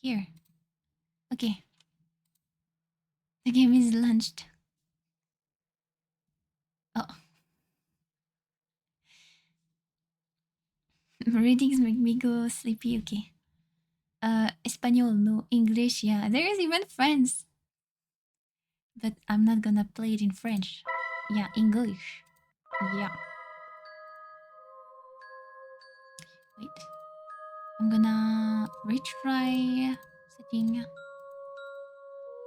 Here. Okay. The game is launched. Oh. Readings make me go sleepy. Okay. Espanol, no. English, yeah. There is even French. But I'm not gonna play it in French. Yeah, English. Yeah. Wait. I'm gonna retry setting.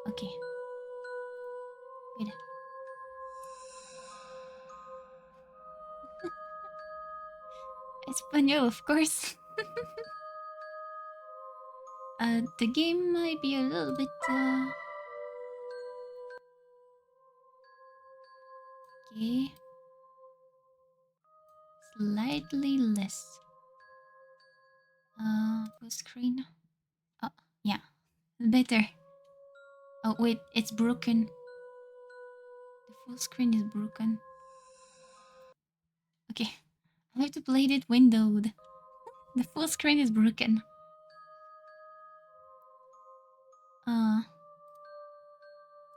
Okay. Wait. Espanol, of course. The game might be a little bit okay. Slightly less. Full screen. Oh, yeah. Better. Oh wait, it's broken. The full screen is broken. Okay. I have to play it windowed. The full screen is broken.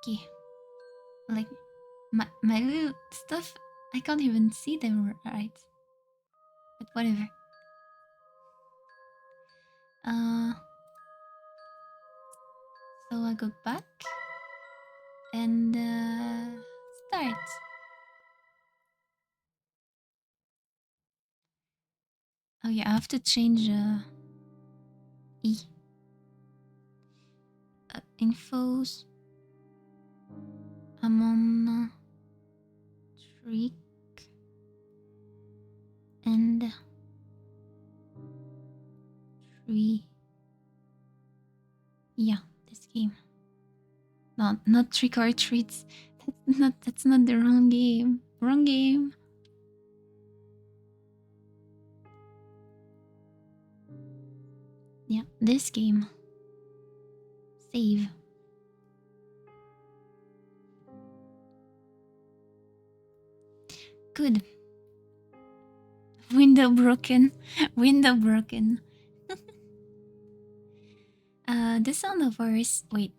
Okay. Like my little stuff, I can't even see them right. But whatever. Uh so I go back and start. Oh yeah, I have to change E. Infos. I'm on trick and tree. Yeah, this game. Not trick or treats. That's not the wrong game. Wrong game. Yeah, this game. Save. Good. Window broken. Window broken. The sound of ours. Wait.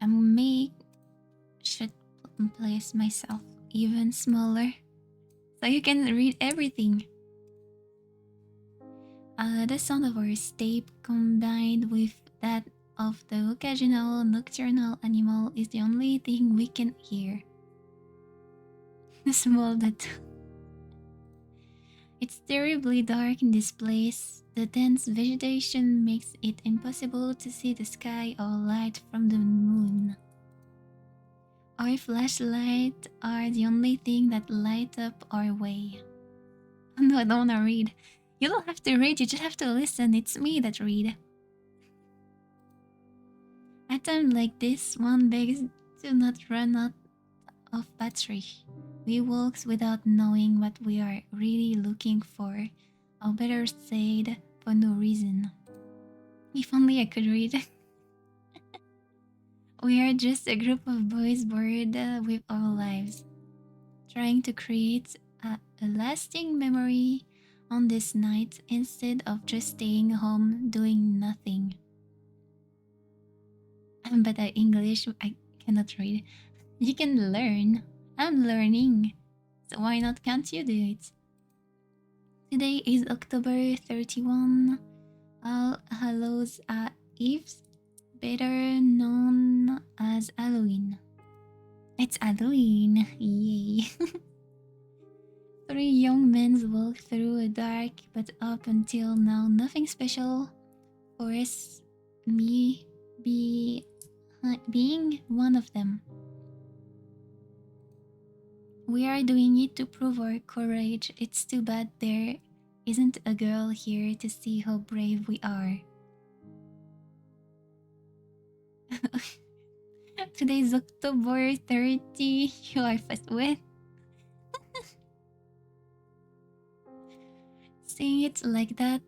I should place myself even smaller so you can read everything. The sound of our tape combined with that of the occasional nocturnal animal is the only thing we can hear. Small that it's terribly dark in this place. The dense vegetation makes it impossible to see the sky or light from the moon. Our flashlights are the only thing that light up our way. No, I don't wanna read. You don't have to read, you just have to listen. It's me that read. At times like this, one begs to not run out of battery. We walk without knowing what we are really looking for, or better said, for no reason. If only I could read. We are just a group of boys bored with our lives, trying to create a lasting memory on this night instead of just staying home doing nothing. But English, I cannot read. You can learn. I'm learning. So why not can't you do it? Today is October 31, All Hallows Eve, better known as Halloween. It's Halloween, yay. Three young men walk through a dark but up until now nothing special forest, me being one of them. We are doing it to prove our courage. It's too bad there isn't a girl here to see how brave we are. Today is October 30. You are fast with. Seeing it like that,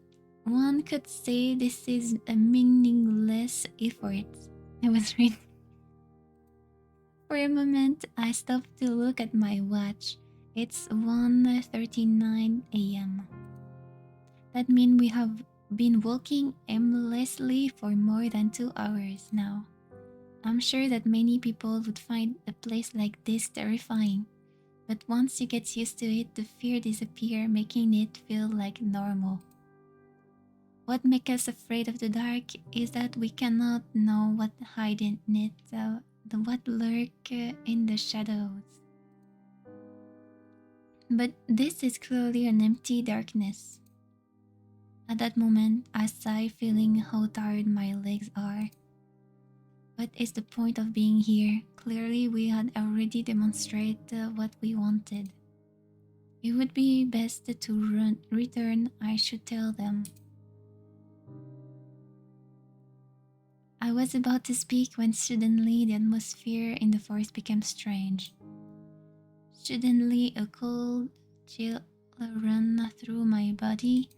one could say this is a meaningless effort. I was reading. For a moment, I stopped to look at my watch. It's 1:39 a.m. That means been walking aimlessly for more than 2 hours now. I'm sure that many people would find a place like this terrifying, but once you get used to it, the fear disappears, making it feel like normal. What makes us afraid of the dark is that we cannot know what hides in it, what lurk in the shadows. But this is clearly an empty darkness. At that moment, I sigh, feeling how tired my legs are. What is the point of being here? Clearly, we had already demonstrated what we wanted. It would be best to return, I should tell them. I was about to speak when suddenly the atmosphere in the forest became strange. Suddenly, a cold chill ran through my body.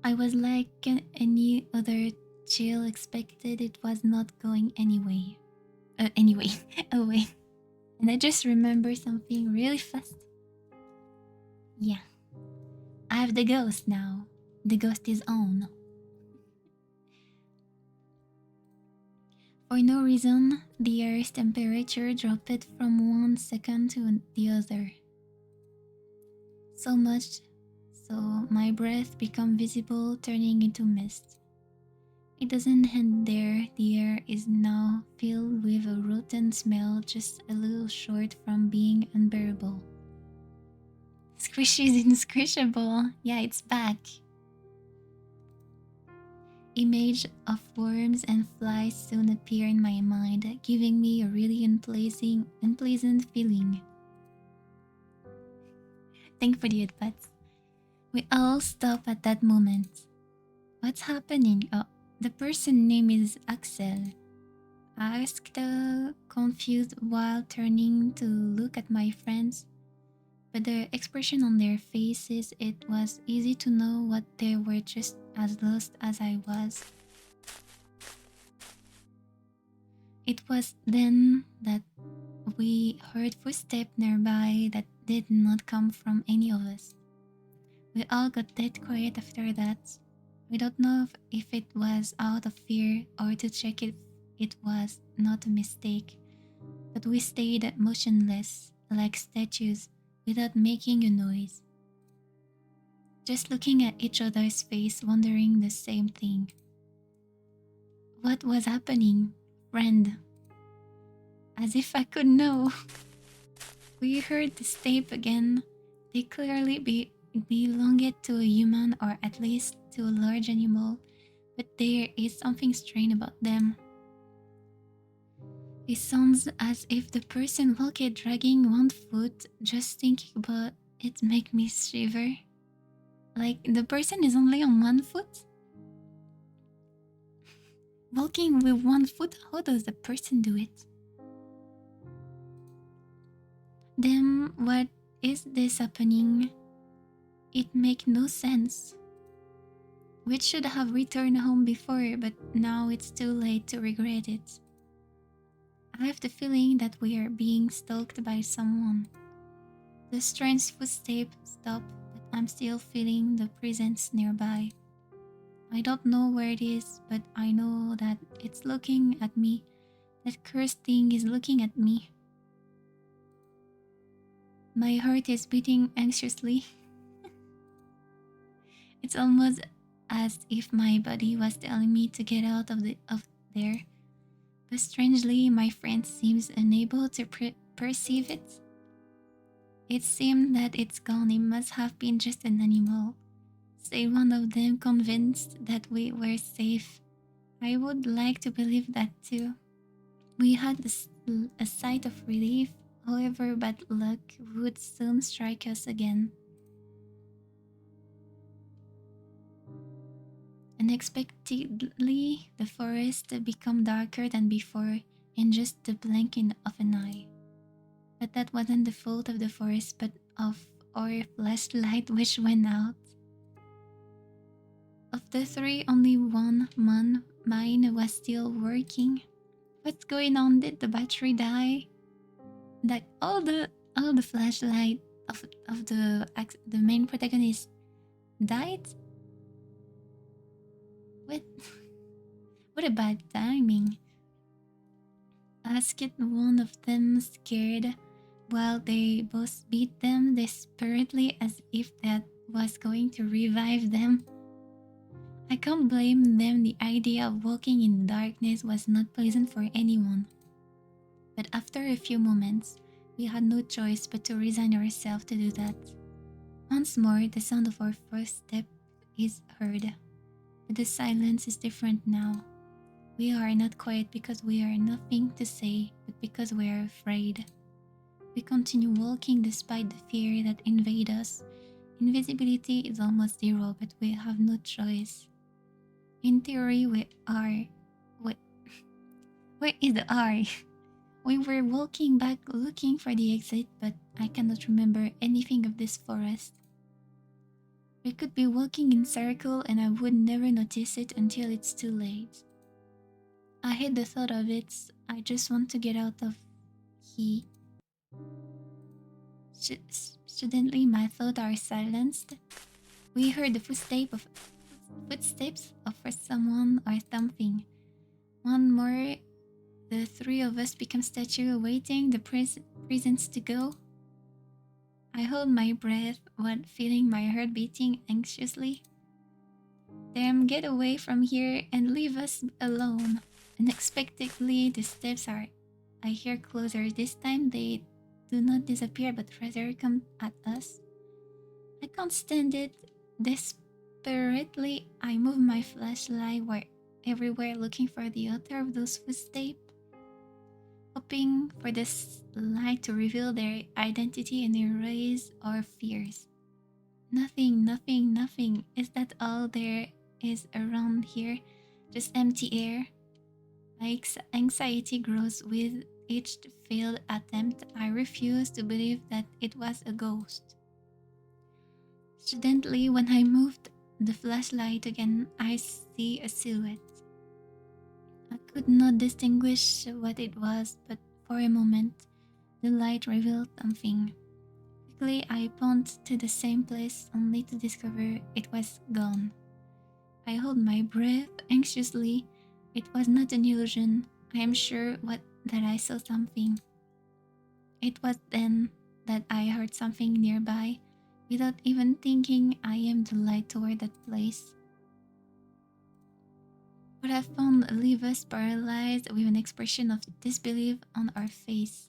I was like any other chill expected. It was not going anyway, away. And I just remember something really fast. Yeah, I have the ghost now. The ghost is on. For no reason, the Earth's temperature dropped from one second to the other. So much so my breath became visible, turning into mist. It doesn't end there. The air is now filled with a rotten smell, just a little short from being unbearable. Squishy is insquishable. Yeah, it's back. Image of worms and flies soon appear in my mind, giving me a really unpleasant feeling. Thank for the advice. We all stop at that moment. What's happening? Oh, the person name is Axel. I asked, confused while turning to look at my friends. But the expression on their faces, it was easy to know what they were just as lost as I was. It was then that we heard footsteps nearby that did not come from any of us. We all got dead quiet after that. We don't know if it was out of fear or to check if it was not a mistake, but we stayed motionless, like statues, without making a noise. Just looking at each other's face, wondering the same thing. What was happening, friend? As if I could know. We heard the step again. They clearly belonged to a human or at least to a large animal, but there is something strange about them. It sounds as if the person walked dragging one foot. Just thinking about it makes me shiver. Like the person is only on one foot? Walking with one foot? How does the person do it? Then what is this happening? It makes no sense. We should have returned home before, but now it's too late to regret it. I have the feeling that we are being stalked by someone. The strange footsteps stop, but I'm still feeling the presence nearby. I don't know where it is, but I know that it's looking at me. That cursed thing is looking at me. My heart is beating anxiously. It's almost as if my body was telling me to get out of there. But strangely, my friend seems unable to perceive it. It seemed that it's gone. It must have been just an animal. Said one of them, convinced that we were safe. I would like to believe that too. We had a sight of relief. However, bad luck would soon strike us again. Unexpectedly, the forest became darker than before in just the blinking of an eye. But that wasn't the fault of the forest, but of our flashlight which went out. Of the three, only mine was still working. What's going on? Did the battery die? That all the flashlight of the main protagonist died? What? What a bad timing. Asked one of them, scared, while they both beat them desperately as if that was going to revive them. I can't blame them, the idea of walking in darkness was not pleasant for anyone. But after a few moments, we had no choice but to resign ourselves to do that. Once more, the sound of our first step is heard. But the silence is different now. We are not quiet because we are nothing to say, but because we are afraid. We continue walking despite the fear that invades us. Invisibility is almost zero, but we have no choice. In theory, we are. Wait, where is the R? We were walking back looking for the exit, but I cannot remember anything of this forest. We could be walking in circle and I would never notice it until it's too late. I hate the thought of it. I just want to get out of here. Suddenly, my thoughts are silenced. We heard the footsteps of someone or something. One more, the three of us become statues awaiting the presence to go. I hold my breath while feeling my heart beating anxiously. Damn, get away from here and leave us alone. Unexpectedly, the steps I hear closer. This time they do not disappear but rather come at us. I can't stand it. Desperately, I move my flashlight everywhere looking for the author of those footsteps, hoping for this light to reveal their identity and erase our fears. Nothing, nothing, nothing. Is that all there is around here? Just empty air? My anxiety grows with each failed attempt. I refuse to believe that it was a ghost. Suddenly, when I moved the flashlight again, I see a silhouette. I could not distinguish what it was, but for a moment, the light revealed something. Quickly, I pointed to the same place, only to discover it was gone. I hold my breath anxiously. It was not an illusion. I am sure that I saw something. It was then that I heard something nearby. Without even thinking, I aimed the light toward that place. What I found leave us paralyzed with an expression of disbelief on our face.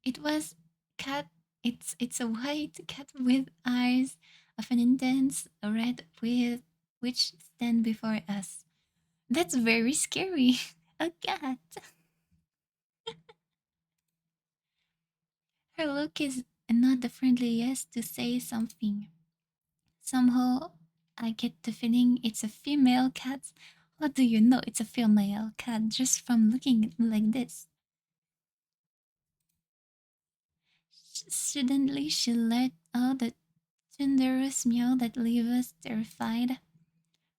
It was cat. It's a white cat with eyes of an intense red with which stand before us. That's very scary. A cat. Her look is not the friendliest to say something. Somehow, I get the feeling it's a female cat. How do you know it's a female cat just from looking like this? Suddenly, she let out a thunderous meow that left us terrified.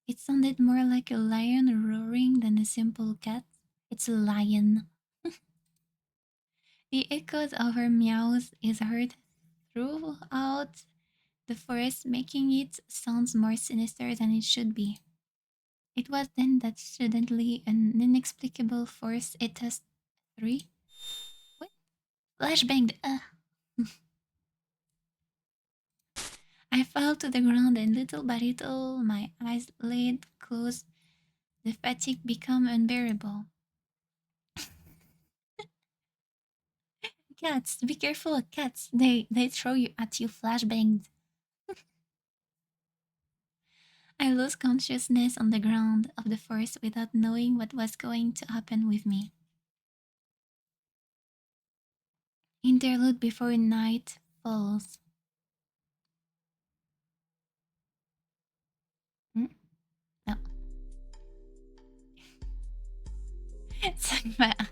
It sounded more like a lion roaring than a simple cat. It's a lion. The echoes of her meows is heard throughout the forest, making it sound more sinister than it should be. It was then that suddenly an inexplicable force hit us three. What? Flashbanged. I fell to the ground and little by little my eyes laid closed. The fatigue became unbearable. Cats, be careful of cats. They throw you at you flashbanged. I lost consciousness on the ground of the forest without knowing what was going to happen with me. Interlude before night falls. Hmm? No. It's like my eye.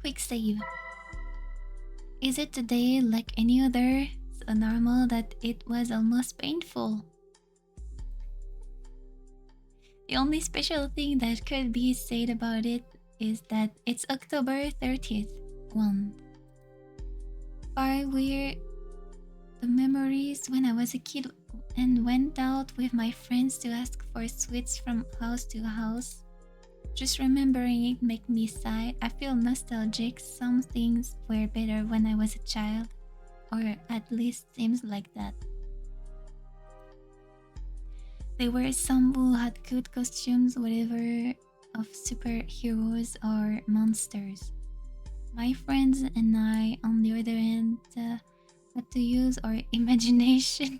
Quick save. Is it today like any other? So normal that it was almost painful. The only special thing that could be said about it is that it's October 30th. One. Far away the memories when I was a kid and went out with my friends to ask for sweets from house to house. Just remembering it make me sigh. I feel nostalgic. Some things were better when I was a child, or at least seems like that. There were some who had good costumes, whatever, of superheroes or monsters. My friends and I, on the other hand, had to use our imagination.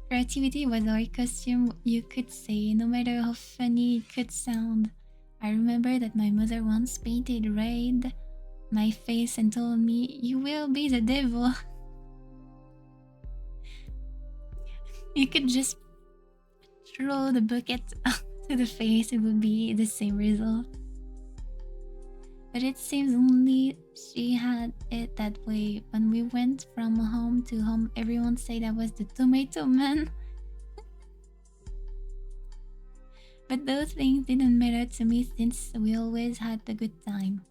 Creativity was our costume, you could say, no matter how funny it could sound. I remember that my mother once painted red my face and told me, "You will be the devil." You could just throw the bucket to the face, it would be the same result. But it seems only she had it that way. When we went from home to home, everyone said I was the tomato man. But those things didn't matter to me since we always had a good time.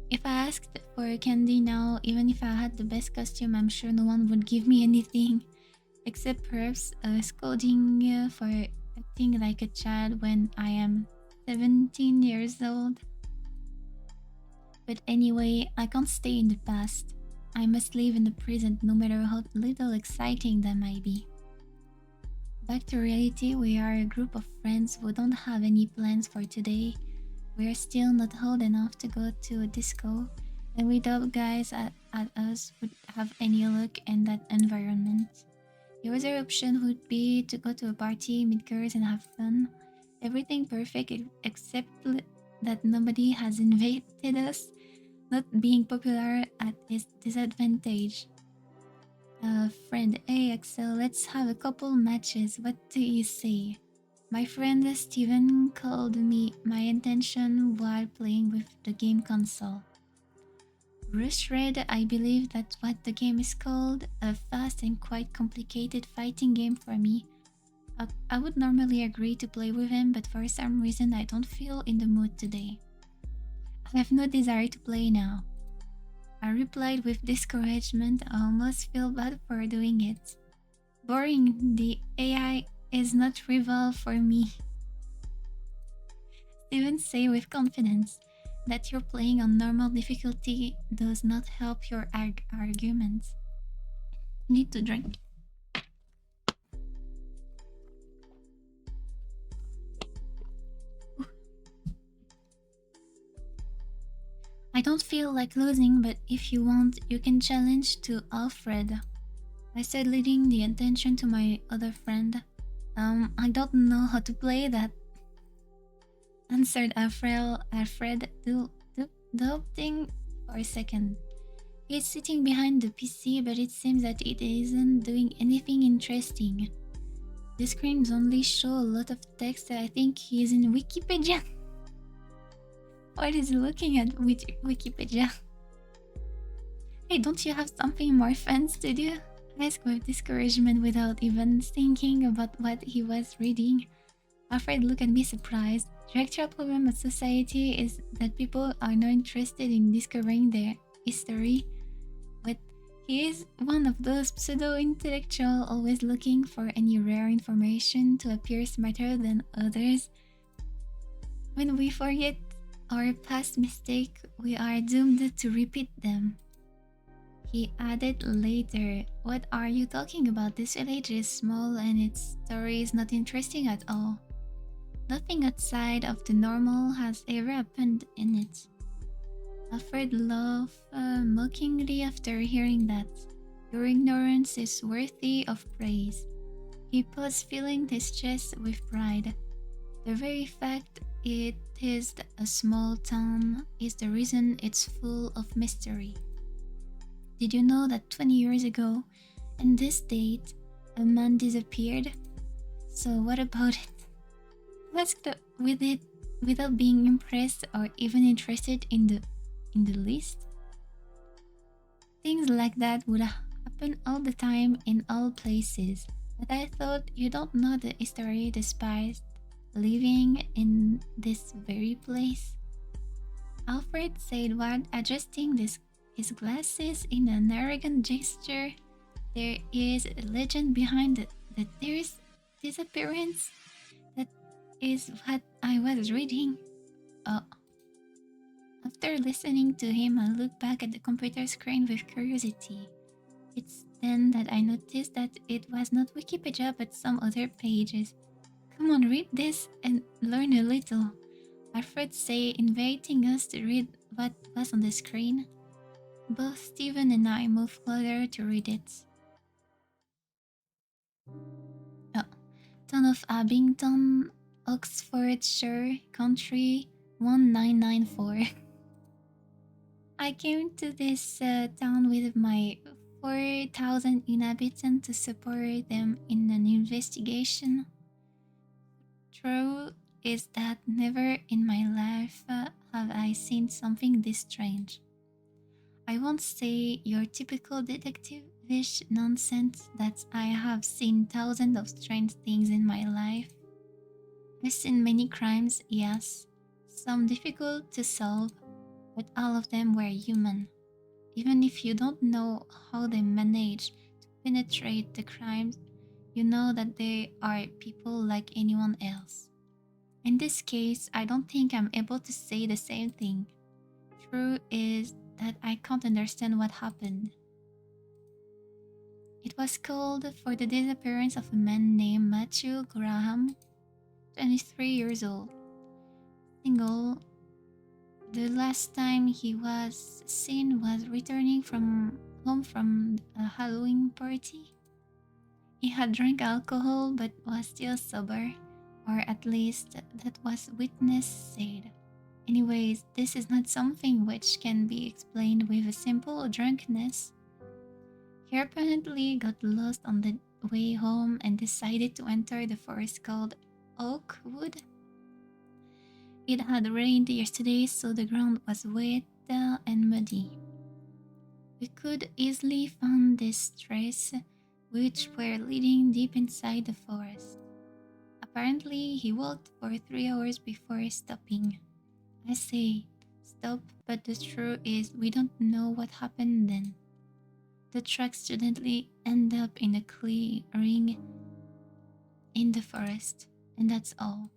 If I asked for candy now, even if I had the best costume, I'm sure no one would give me anything. Except perhaps scolding for acting like a child when I am 17 years old. But anyway, I can't stay in the past. I must live in the present no matter how little exciting that might be. Back to reality, we are a group of friends who don't have any plans for today. We are still not old enough to go to a disco, and we doubt guys at us would have any luck in that environment. The other option would be to go to a party, meet girls, and have fun. Everything perfect except that nobody has invited us. Not being popular at its disadvantage. Friend, hey Axel, let's have a couple matches. What do you say? My friend Steven called me my intention while playing with the game console. Rush Red, I believe that's what the game is called, a fast and quite complicated fighting game for me. I would normally agree to play with him, but for some reason I don't feel in the mood today. I have no desire to play now. I replied with discouragement. I almost feel bad for doing it. Boring, the AI is not rival for me. Steven say with confidence that you're playing on normal difficulty does not help your arguments. Need to drink. I don't feel like losing, but if you want, you can challenge to Alfred. I said, leading the attention to my other friend. I don't know how to play that, answered Alfred, doubting for a second. He's sitting behind the PC, but it seems that it isn't doing anything interesting. The screens only show a lot of text. I think he's in Wikipedia. What is he looking at with Wikipedia? Hey, don't you have something more fun to do? Asked with discouragement without even thinking about what he was reading. Alfred looked at me surprised. The actual problem of society is that people are not interested in discovering their history. But he is one of those pseudo-intellectuals always looking for any rare information to appear smarter than others. When we forget our past mistake, we are doomed to repeat them. He added later, "What are you talking about? This village is small and its story is not interesting at all. Nothing outside of the normal has ever happened in it." Alfred laughed mockingly after hearing that. Your ignorance is worthy of praise. He paused, filling his chest with pride. The very fact it is a small town is the reason it's full of mystery. Did you know that 20 years ago, in this date, a man disappeared? So what about it? Asked with it without being impressed or even interested in the least. Things like that would happen all the time in all places. But I thought you don't know the history despite living in this very place? Alfred said while adjusting his glasses in an arrogant gesture. There is a legend behind it, that there is disappearance. That is what I was reading. Oh, after listening to him, I looked back at the computer screen with curiosity. It's then that I noticed that it was not Wikipedia but some other pages. Come on, read this and learn a little. Alfred said, inviting us to read what was on the screen. Both Stephen and I moved closer to read it. Oh, Town of Abington, Oxfordshire, Country 1994. I came to this town with my 4,000 inhabitants to support them in an investigation. True is that never in my life have I seen something this strange. I won't say your typical detective-ish nonsense that I have seen thousands of strange things in my life. I've seen many crimes, yes, some difficult to solve, but all of them were human. Even if you don't know how they manage to penetrate the crimes, you know that they are people like anyone else. In this case, I don't think I'm able to say the same thing. True is that I can't understand what happened. It was called for the disappearance of a man named Matthew Graham, 23 years old, single. The last time he was seen was returning from home from a Halloween party. He had drank alcohol but was still sober, or at least that was witness said. Anyways, this is not something which can be explained with a simple drunkenness. He apparently got lost on the way home and decided to enter the forest called Oakwood. It had rained yesterday, so the ground was wet and muddy. We could easily find these trails, which were leading deep inside the forest. Apparently, he walked for 3 hours before stopping. I say, stop, but the truth is, we don't know what happened then. The tracks suddenly end up in a clearing in the forest, and that's all.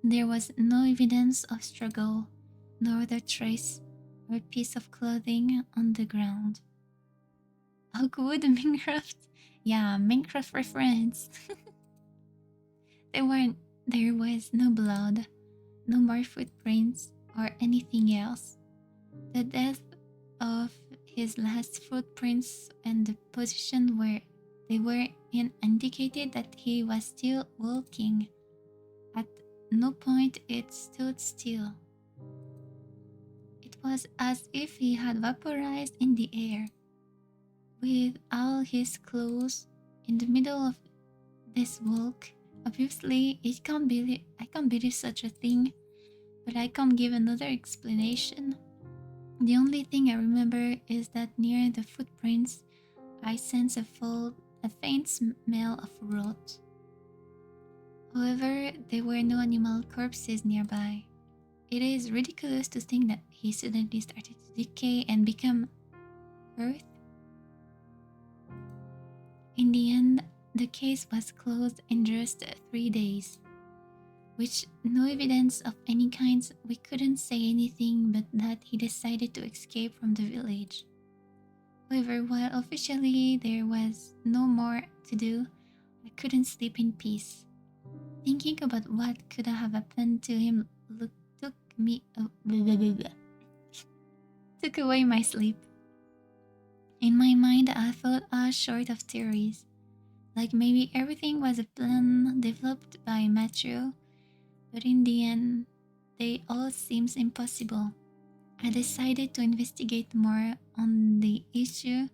There was no evidence of struggle, nor the trace or piece of clothing on the ground. Oakwood Minecraft? Yeah, Minecraft reference. There was no blood, no more footprints, or anything else. The death of his last footprints and the position where they were in indicated that he was still walking. At no point it stood still. It was as if he had vaporized in the air. With all his clothes in the middle of this walk, obviously I can't believe such a thing, but I can't give another explanation. The only thing I remember is that near the footprints, I sense a faint smell of rot. However, there were no animal corpses nearby. It is ridiculous to think that he suddenly started to decay and become earth. In the end, the case was closed in just 3 days. With no evidence of any kind, we couldn't say anything but that he decided to escape from the village. However, while officially there was no more to do, I couldn't sleep in peace. Thinking about what could have happened to him took away my sleep. In my mind, I thought all short of theories, like maybe everything was a plan developed by Matthew, but in the end, they all seemed impossible. I decided to investigate more on the issue.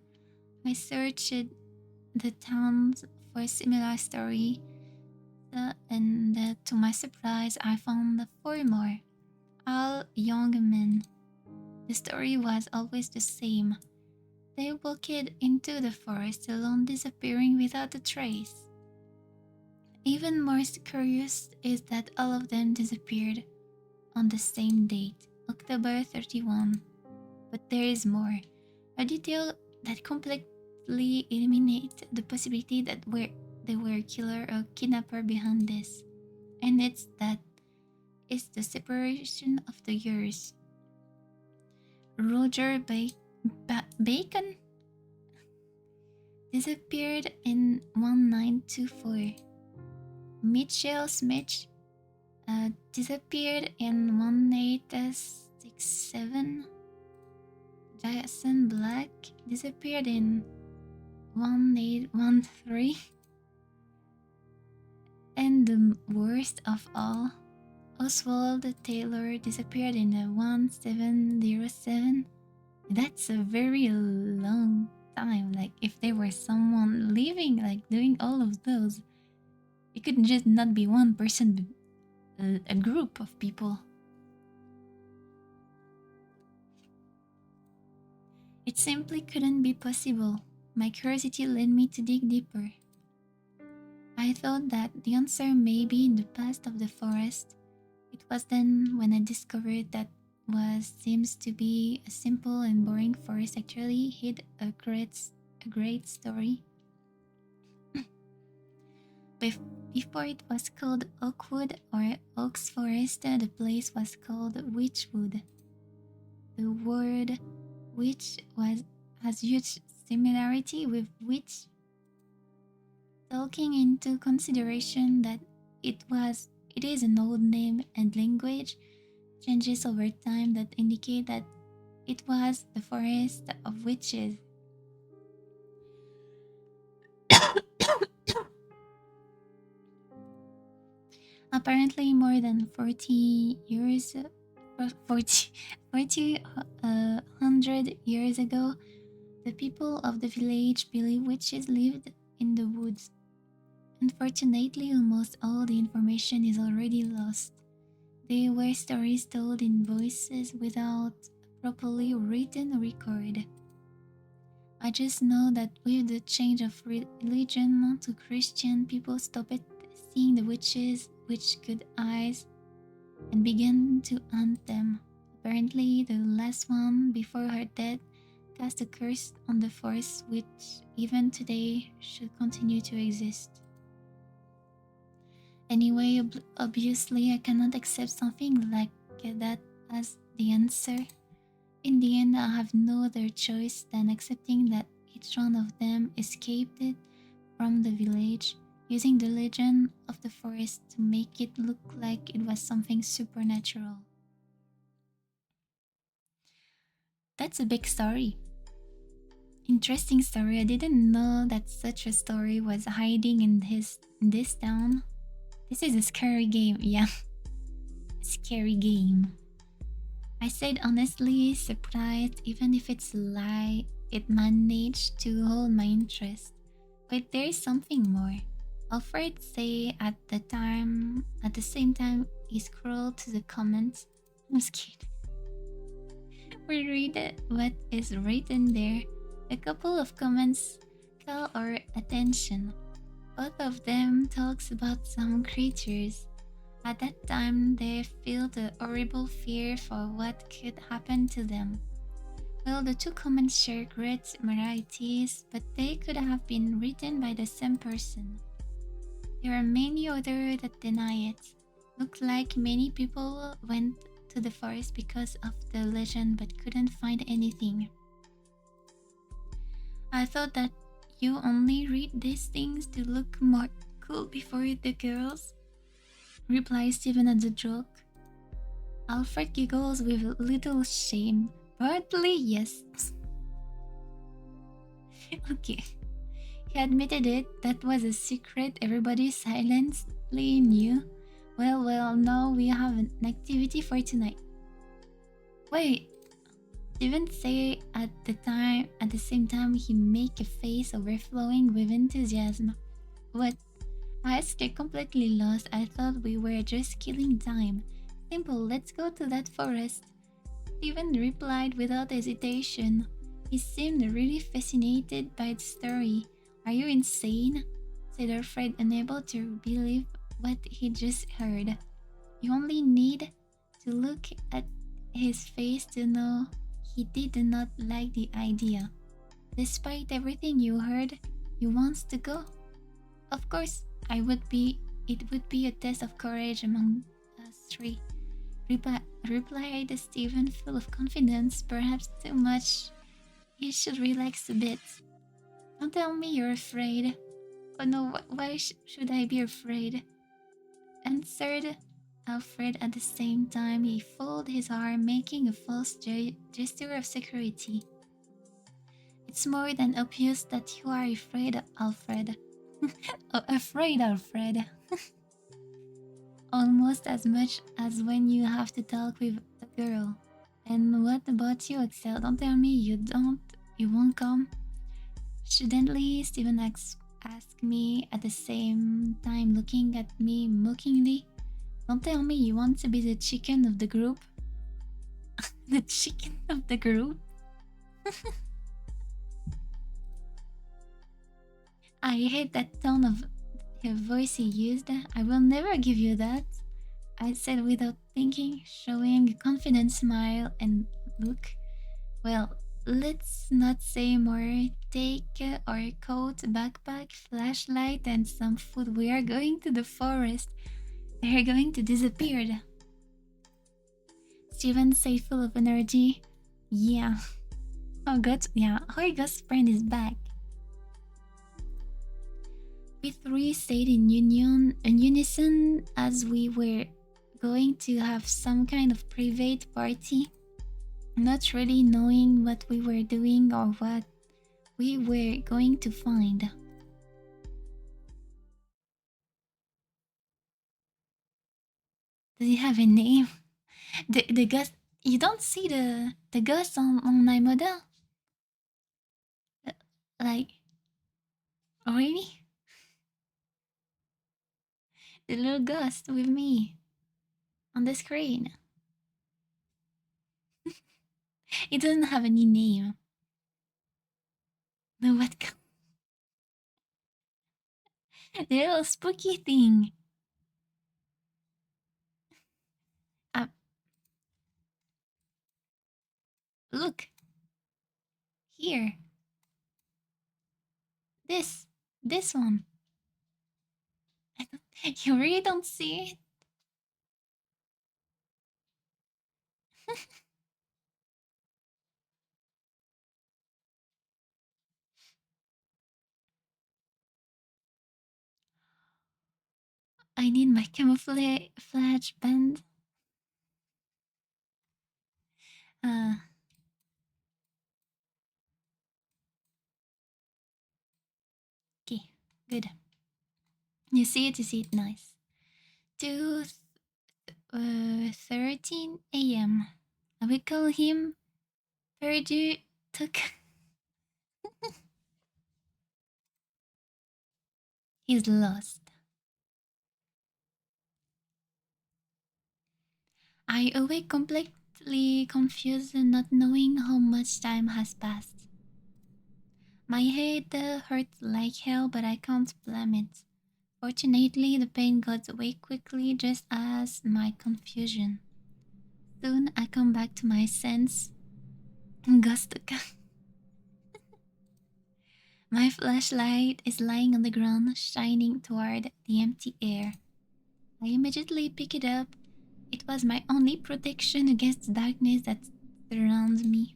I searched the towns for a similar story, and to my surprise, I found 4 more, all young men. The story was always the same. They walked into the forest alone, disappearing without a trace. Even more curious is that all of them disappeared on the same date, October 31. But there is more. A detail that completely eliminates the possibility that there were a killer or kidnapper behind this. And it's the separation of the years. Roger Bacon disappeared in 1924. Mitchell Smith disappeared in 1867. Jason Black disappeared in 1813. And the worst of all, Oswald Taylor disappeared in 1707. That's a very long time. Like, if there were someone living, like, doing all of those, it could just not be one person, but a group of people. It simply couldn't be possible. My curiosity led me to dig deeper. I thought that the answer may be in the past of the forest. It was then when I discovered that what seems to be a simple and boring forest actually hid a great story. Before it was called Oakwood or Oaks Forest, the place was called Witchwood. The word witch has huge similarity with witch, taking into consideration that it is an old name and language changes over time that indicate that it was the forest of witches. Apparently, more than 40 years, 100 years ago, the people of the village believed witches lived in the woods. Unfortunately, almost all the information is already lost. They were stories told in voices without a properly written record. I just know that with the change of religion to Christian, people stopped seeing the witches with good eyes and began to hunt them. Apparently, the last one before her death cast a curse on the forest, which even today should continue to exist. Anyway, obviously, I cannot accept something like that as the answer. In the end, I have no other choice than accepting that each one of them escaped it from the village, using the legend of the forest to make it look like it was something supernatural. That's a big story. Interesting story. I didn't know that such a story was hiding in this town. This is a scary game, yeah. Scary game. I said honestly surprised, even if it's a lie, it managed to hold my interest. But there is something more. Alfred say at the same time he scrolled to the comments. I'm scared. We read what is written there. A couple of comments caught our attention. Both of them talks about some creatures. At that time, they felt a horrible fear for what could happen to them. Well, the two comments share great similarities, but they could have been written by the same person. There are many others that deny it. Looks like many people went to the forest because of the legend but couldn't find anything. I thought that you only read these things to look more cool before the girls, replies Stephen as a joke. Alfred giggles with a little shame. Partly, yes. Okay. He admitted it. That was a secret everybody silently knew. Well, now we have an activity for tonight. Wait. Didn't say at the same time he make a face overflowing with enthusiasm. What? I stayed completely lost. I thought we were just killing time. Simple, let's go to that forest. Steven replied without hesitation. He seemed really fascinated by the story. Are you insane? said Alfred, unable to believe what he just heard. You only need to look at his face to know he did not like the idea. Despite everything you heard, you wants to go. Of course, it would be a test of courage among us three. Replied Stephen, full of confidence, perhaps too much. You should relax a bit. Don't tell me you're afraid. Oh no, why should I be afraid? Answered Alfred at the same time. He folded his arm, making a false gesture of security. It's more than obvious that you are afraid, Alfred. Afraid, Alfred. Almost as much as when you have to talk with a girl. And what about you, Axel? Don't tell me you won't come. Suddenly, Stephen asked me at the same time, looking at me mockingly. Don't tell me you want to be the chicken of the group. The chicken of the group? I hate that tone of voice he used. I will never give you that, I said without thinking, showing a confident smile and look. Well, let's not say more. Take our coat, backpack, flashlight, and some food. We are going to the forest. They are going to disappear. Steven said full of energy. Yeah. Horgo's friend is back. We three stayed in unison as we were going to have some kind of private party, not really knowing what we were doing or what we were going to find. Does he have a name? The ghost. You don't see the ghost on my model? Uh, Like, really? The little ghost with me on the screen. It doesn't have any name. No, what? The little spooky thing. Uh, Look here. This, this one. You really don't see it? I need my camouflage band. Uh, okay, good. You see it, nice. 2 13 a.m. I will call him Purdue Took. He's lost. I awake completely confused and not knowing how much time has passed. My head hurts like hell, but I can't blame it. Fortunately, the pain goes away quickly, just as my confusion. Soon I come back to my sense. Dattoka. My flashlight is lying on the ground, shining toward the empty air. I immediately pick it up. It was my only protection against the darkness that surrounds me.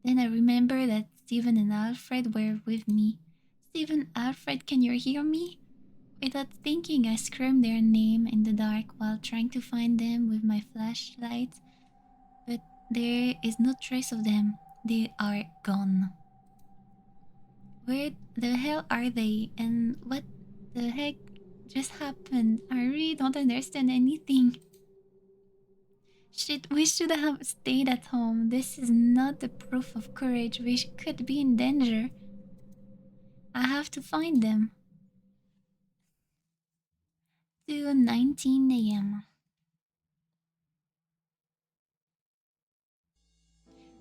Then I remember that Stephen and Alfred were with me. Stephen, Alfred, can you hear me? Without thinking, I screamed their name in the dark while trying to find them with my flashlight. But there is no trace of them. They are gone. Where the hell are they? And what the heck just happened? I really don't understand anything. Shit, we should have stayed at home. This is not the proof of courage. We could be in danger. I have to find them. 2:19 a.m.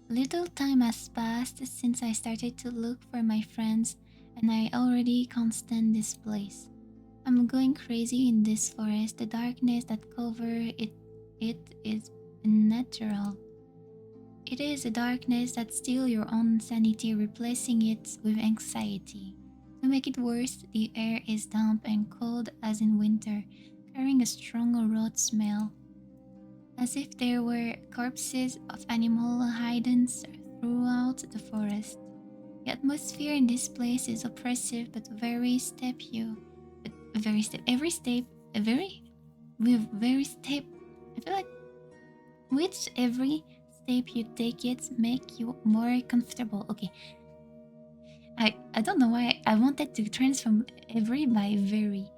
Little time has passed since I started to look for my friends, and I already can't stand this place. I'm going crazy in this forest. The darkness that cover it is unnatural. It is a darkness that steals your own sanity, replacing it with anxiety. To make it worse, the air is damp and cold as in winter, carrying a strong rot smell, as if there were corpses of animal hidden throughout the forest. The atmosphere in this place is oppressive but very step you. But very step every step a very with very step I feel like which every step you take it make you more comfortable. Okay. I don't know why I wanted to transform every by very.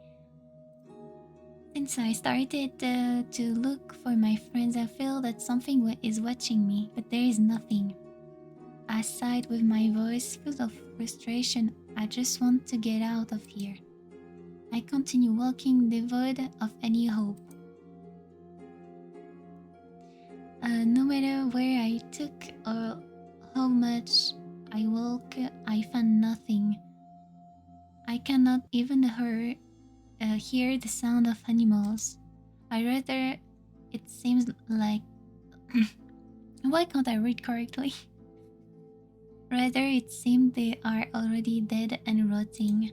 Since I started to look for my friends, I feel that something is watching me, but there is nothing. I sighed with my voice full of frustration. I just want to get out of here. I continue walking devoid of any hope. No matter where I took or how much I walk, I found nothing. I cannot even hear the sound of animals. I rather it seems like why can't I read correctly? Rather it seemed they are already dead and rotting.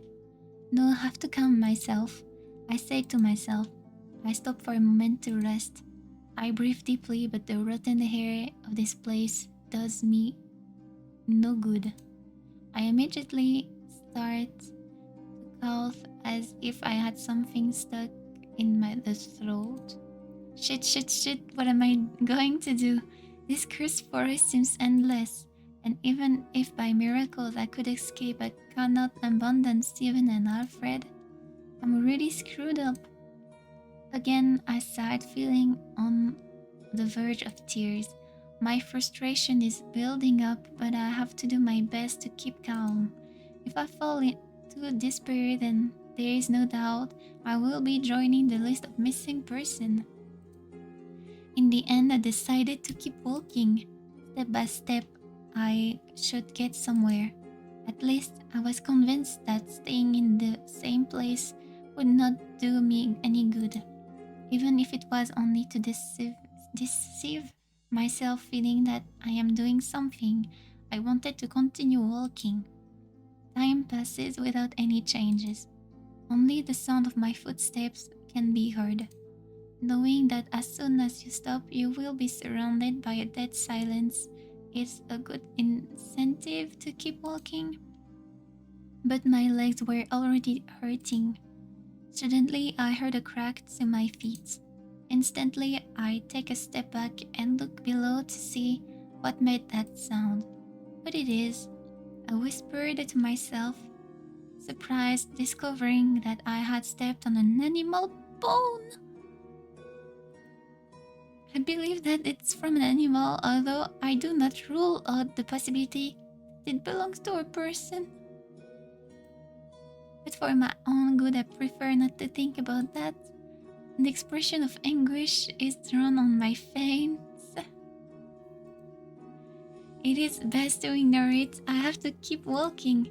No, I have to calm myself. I say to myself. I stop for a moment to rest. I breathe deeply, but the rotten air of this place does me no good. I immediately start to cough as if I had something stuck in my throat. Shit, what am I going to do? This cursed forest seems endless, and even if by miracles I could escape, I cannot abandon Stephen and Alfred. I'm really screwed up. Again, I sighed, feeling on the verge of tears. My frustration is building up, but I have to do my best to keep calm. If I fall into despair, then there is no doubt I will be joining the list of missing persons. In the end, I decided to keep walking. Step by step, I should get somewhere. At least I was convinced that staying in the same place would not do me any good, even if it was only to deceive myself, feeling that I am doing something. I wanted to continue walking. Time passes without any changes. Only the sound of my footsteps can be heard. Knowing that as soon as you stop, you will be surrounded by a dead silence is a good incentive to keep walking. But my legs were already hurting. Suddenly, I heard a crack to my feet. Instantly, I take a step back and look below to see what made that sound. What it is, I whispered to myself, surprised discovering that I had stepped on an animal bone. I believe that it's from an animal, although I do not rule out the possibility it belongs to a person. But for my own good, I prefer not to think about that. The expression of anguish is drawn on my face. It is best to ignore it. I have to keep walking.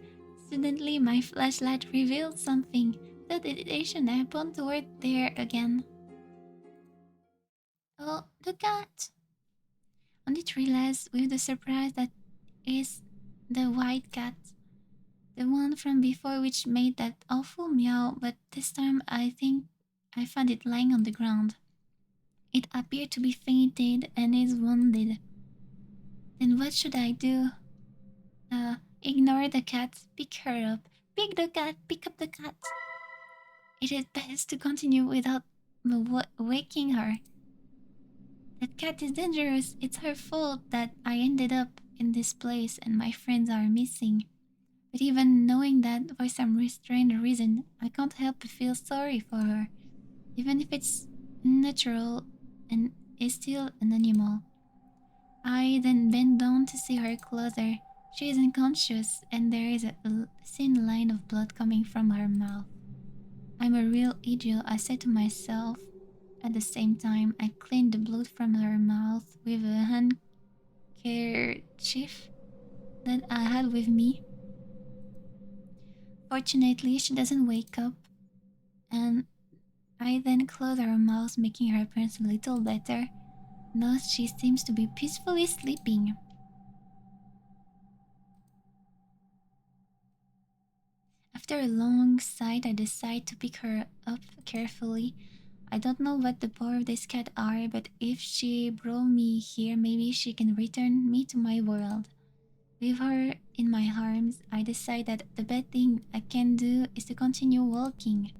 Suddenly, my flashlight revealed something. Without hesitation, I pointed toward there again. Oh, the cat! Only realized with the surprise that is the white cat. The one from before which made that awful meow, but this time I think I found it lying on the ground. It appeared to be fainted and is wounded. Then what should I do? Ignore the cat, pick her up. Pick the cat, pick up the cat. It is best to continue without waking her. That cat is dangerous. It's her fault that I ended up in this place and my friends are missing. But even knowing that for some restrained reason, I can't help but feel sorry for her, even if it's natural and is still an animal. I then bend down to see her closer. She is unconscious, and there is a thin line of blood coming from her mouth. I'm a real idiot, I said to myself. At the same time, I cleaned the blood from her mouth with a handkerchief that I had with me. Fortunately, she doesn't wake up, and I then close her mouth, making her appearance a little better. Now she seems to be peacefully sleeping. After a long sight, I decide to pick her up carefully. I don't know what the power of this cat are, but if she brought me here, maybe she can return me to my world. With her in my arms, I decide that the best thing I can do is to continue walking.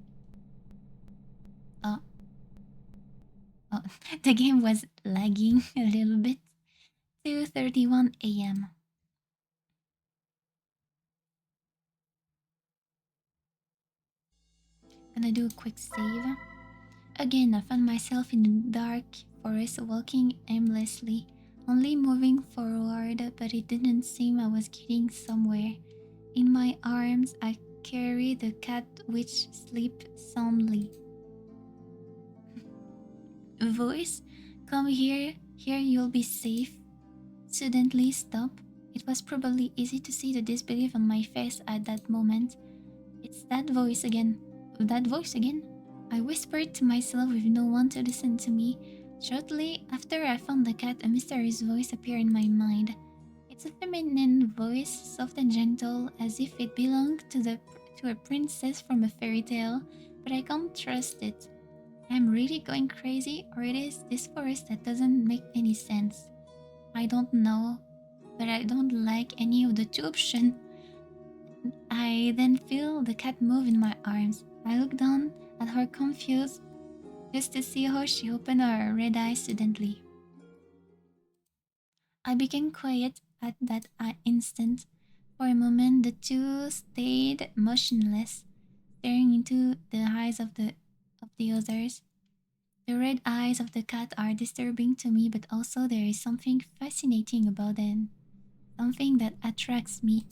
Oh, oh, the game was lagging a little bit. 2:31 a.m. Gonna do a quick save. Again, I found myself in the dark forest walking aimlessly, only moving forward, but it didn't seem I was getting somewhere. In my arms, I carry the cat which sleep soundly. A voice, come here, here you'll be safe. Suddenly stop. It was probably easy to see the disbelief on my face at that moment. It's that voice again. That voice again? I whispered to myself with no one to listen to me. Shortly after I found the cat, a mysterious voice appeared in my mind. It's a feminine voice, soft and gentle, as if it belonged to a princess from a fairy tale, but I can't trust it. I'm really going crazy, or it is this forest that doesn't make any sense. I don't know, but I don't like any of the two options. I then feel the cat move in my arms. I look down at her confused just to see how she opened her red eyes suddenly. I became quiet at that instant. For a moment, the two stayed motionless, staring into the eyes of the others. The red eyes of the cat are disturbing to me, but also there is something fascinating about them, something that attracts me.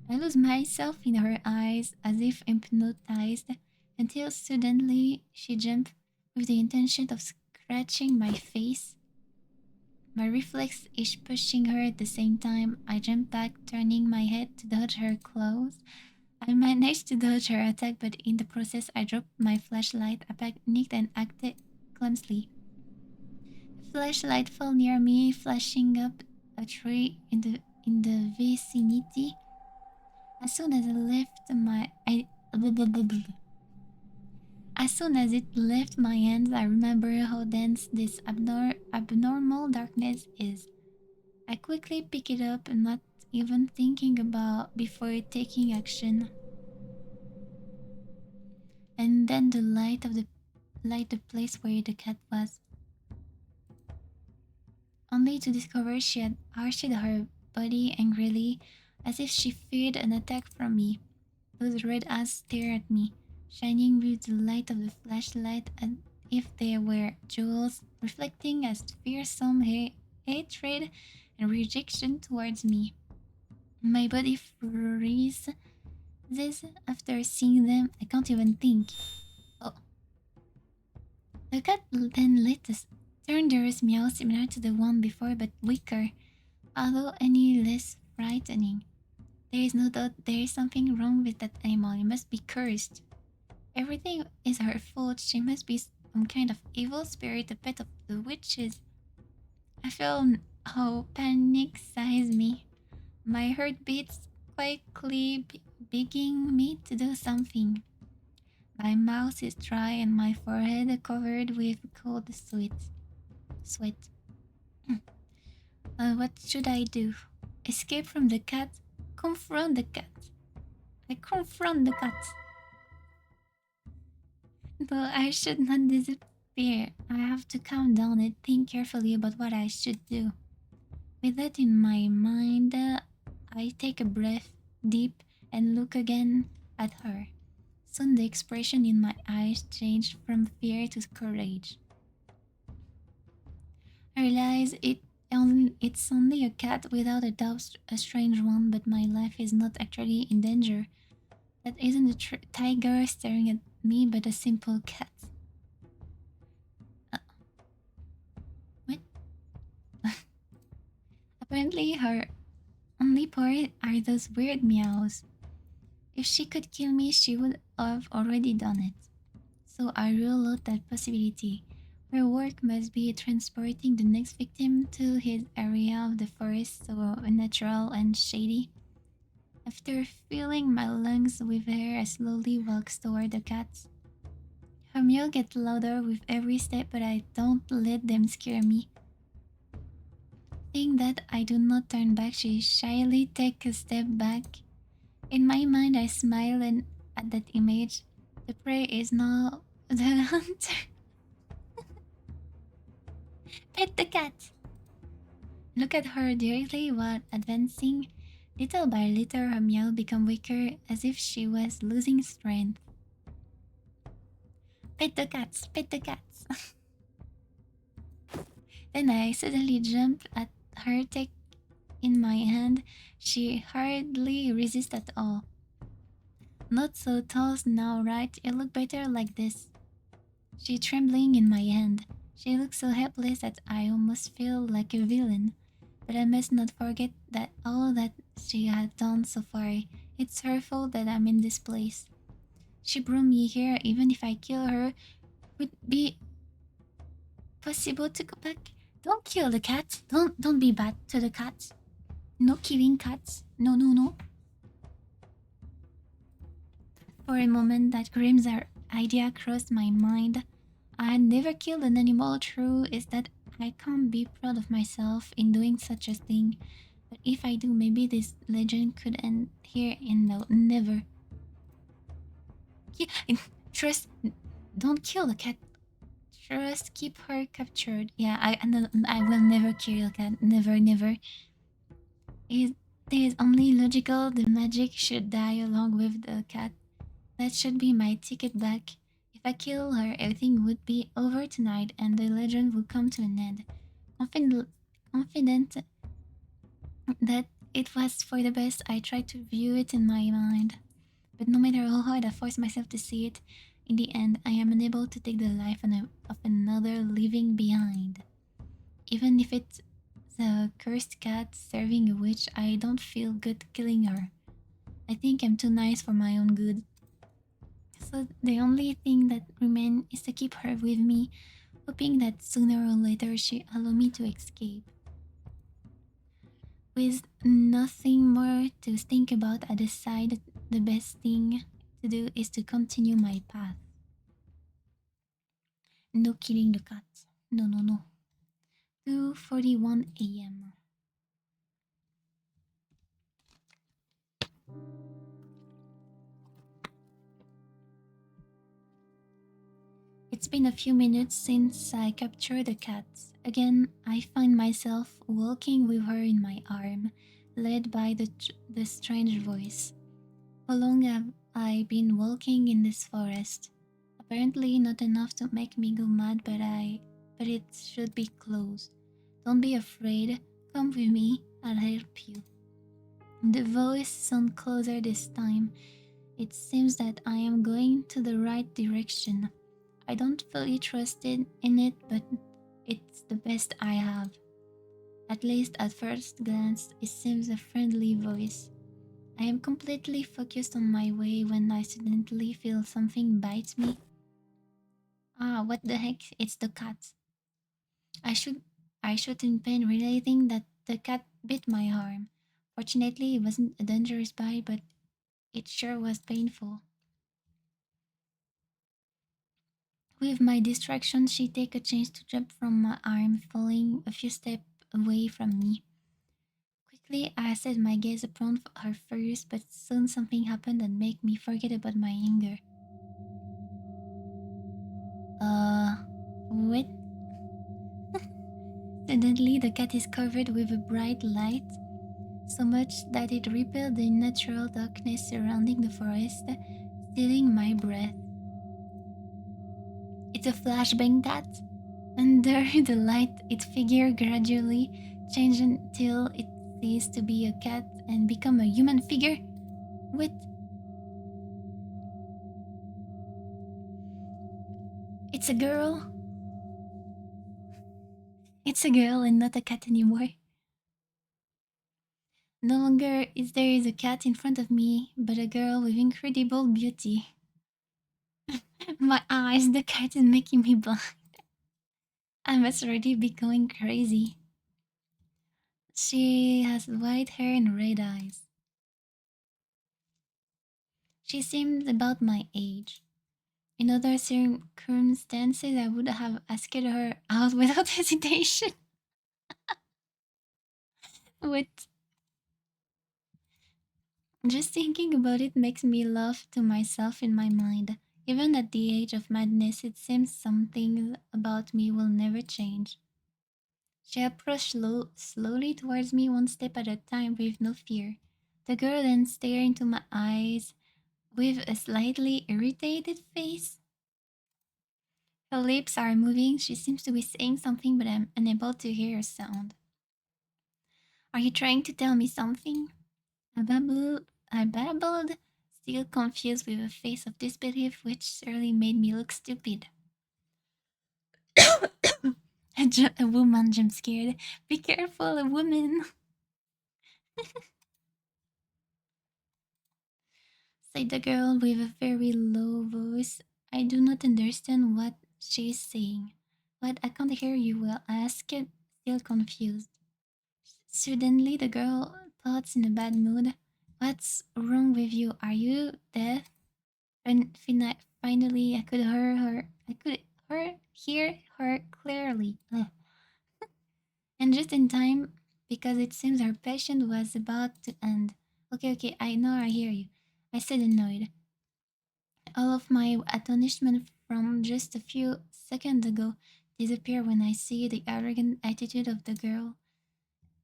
I lose myself in her eyes as if hypnotized until suddenly she jumped with the intention of scratching my face. My reflex is pushing her at the same time. I jump back, turning my head to dodge her claws. I managed to dodge her attack, but in the process, I dropped my flashlight. I panicked and acted clumsily. A flashlight fell near me, flashing up a tree in the vicinity. As soon as I left my as soon as it left my hands, I remember how dense this abnormal darkness is. I quickly pick it up, not even thinking about before taking action. And then the light the place where the cat was, only to discover she had arched her body angrily, as if she feared an attack from me. Those red eyes stared at me, shining with the light of the flashlight as if they were jewels, reflecting as fearsome hatred and rejection towards me. My body freezes after seeing them. I can't even think. Oh, the cat then let a thunderous meow similar to the one before but weaker, although any less frightening. There is no doubt there is something wrong with that animal. It must be cursed. Everything is her fault. She must be some kind of evil spirit, a pet of the witches. I feel how panic seized me. My heart beats quickly, begging me to do something. My mouth is dry and my forehead covered with cold sweat. What should I do? Escape from the cat? Confront the cat. I confront the cat. Though I should not disappear. I have to calm down and think carefully about what I should do. With that in my mind, I take a breath deep and look again at her. Soon the expression in my eyes changed from fear to courage. I realize it's only a cat, without a doubt a strange one, but my life is not actually in danger. That isn't a tiger staring at me, but a simple cat. Uh, what? Apparently, her only part are those weird meows. If she could kill me, she would have already done it. So I rule out that possibility. Her work must be transporting the next victim to his area of the forest so unnatural and shady. After filling my lungs with air, I slowly walks toward the cats. Her meow gets louder with every step, but I don't let them scare me. Seeing that I do not turn back, she shyly takes a step back. In my mind, I smile and at that image. The prey is now the hunter. Pet the cat! Look at her directly while advancing. Little by little, her meow become weaker, as if she was losing strength. Pet the cats! Pet the cats! Then I suddenly jumped at her, take in my hand. She hardly resists at all. Not so tall now, right? You look better like this. She trembling in my hand. She looks so helpless that I almost feel like a villain. But I must not forget that all that she had done so far, it's her fault that I'm in this place. She brought me here, even if I kill her, would be possible to go back. Don't kill the cat. Don't be bad to the cat. No killing cats. No, no, no. For a moment, that grim idea crossed my mind. I had never killed an animal. True is that I can't be proud of myself in doing such a thing. But if I do, maybe this legend could end here and no, never. Trust, don't kill the cat. Trust, keep her captured. Yeah, I will never kill a cat. Never, never. It is only logical. The magic should die along with the cat. That should be my ticket back. If I kill her, everything would be over tonight and the legend would come to an end. Confident that it was for the best, I tried to view it in my mind. But no matter how hard I force myself to see it, in the end, I am unable to take the life of another living behind. Even if it's the cursed cat serving a witch, I don't feel good killing her. I think I'm too nice for my own good. So the only thing that remains is to keep her with me, hoping that sooner or later she allow me to escape. With nothing more to think about, I decide the best thing to do is to continue my path. No killing the cat. No, no, no. 2:41 a.m. It's been a few minutes since I captured the cat. Again, I find myself walking with her in my arm, led by the strange voice. How long have I been walking in this forest? Apparently not enough to make me go mad, but it should be close. Don't be afraid. Come with me. I'll help you. The voice sounds closer this time. It seems that I am going to the right direction. I don't fully trust in it, but it's the best I have. At least at first glance, it seems a friendly voice. I am completely focused on my way when I suddenly feel something bites me. Ah, what the heck? It's the cat. I should I shoot in pain realizing that the cat bit my arm. Fortunately, it wasn't a dangerous bite, but it sure was painful. With my distraction, she take a chance to jump from my arm, falling a few steps away from me. Quickly, I set my gaze upon her first, but soon something happened that made me forget about my anger. Wait. Suddenly, the cat is covered with a bright light, so much that it repelled the natural darkness surrounding the forest, stealing my breath. It's a flashbang cat. Under the light, its figure gradually changed until it ceased to be a cat and become a human figure. Wait, it's a girl. It's a girl and not a cat anymore. No longer is there a cat in front of me, but a girl with incredible beauty. My eyes, the cat is making me blind. I must already be going crazy. She has white hair and red eyes. She seemed about my age. In other circumstances, I would have asked her out without hesitation. But just thinking about it makes me laugh to myself in my mind. Even at the age of madness, it seems something about me will never change. She approached slowly towards me, one step at a time, with no fear. The girl then stared into my eyes with a slightly irritated face. Her lips are moving. She seems to be saying something, but I'm unable to hear a sound. Are you trying to tell me something? I babbled, still confused with a face of disbelief which surely made me look stupid. A woman jump scared. Be careful, a woman, said the girl with a very low voice. I do not understand what she is saying. But I can't hear you well, I asked, still confused. Suddenly, the girl thought in a bad mood. What's wrong with you? Are you deaf? And finally, I could hear her. Hear her clearly. Ugh. And just in time, because it seems her patient was about to end. Okay, okay, I know I hear you. I said annoyed. All of my astonishment from just a few seconds ago disappear when I see the arrogant attitude of the girl.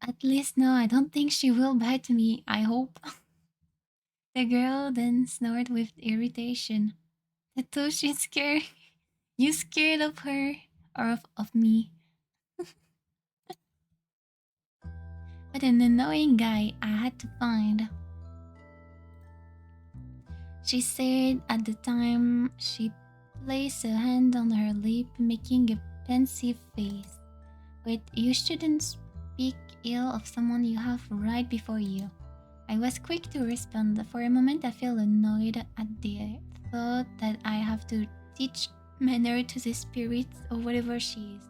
At least now I don't think she will bite me, I hope. The girl then snorted with irritation. Tattoo, she's scared. You scared of her or of me? What an annoying guy I had to find. She said at the time she placed a hand on her lip, making a pensive face. Wait, you shouldn't speak ill of someone you have right before you. I was quick to respond. For a moment, I felt annoyed at the thought that I have to teach manner to the spirits or whatever she is.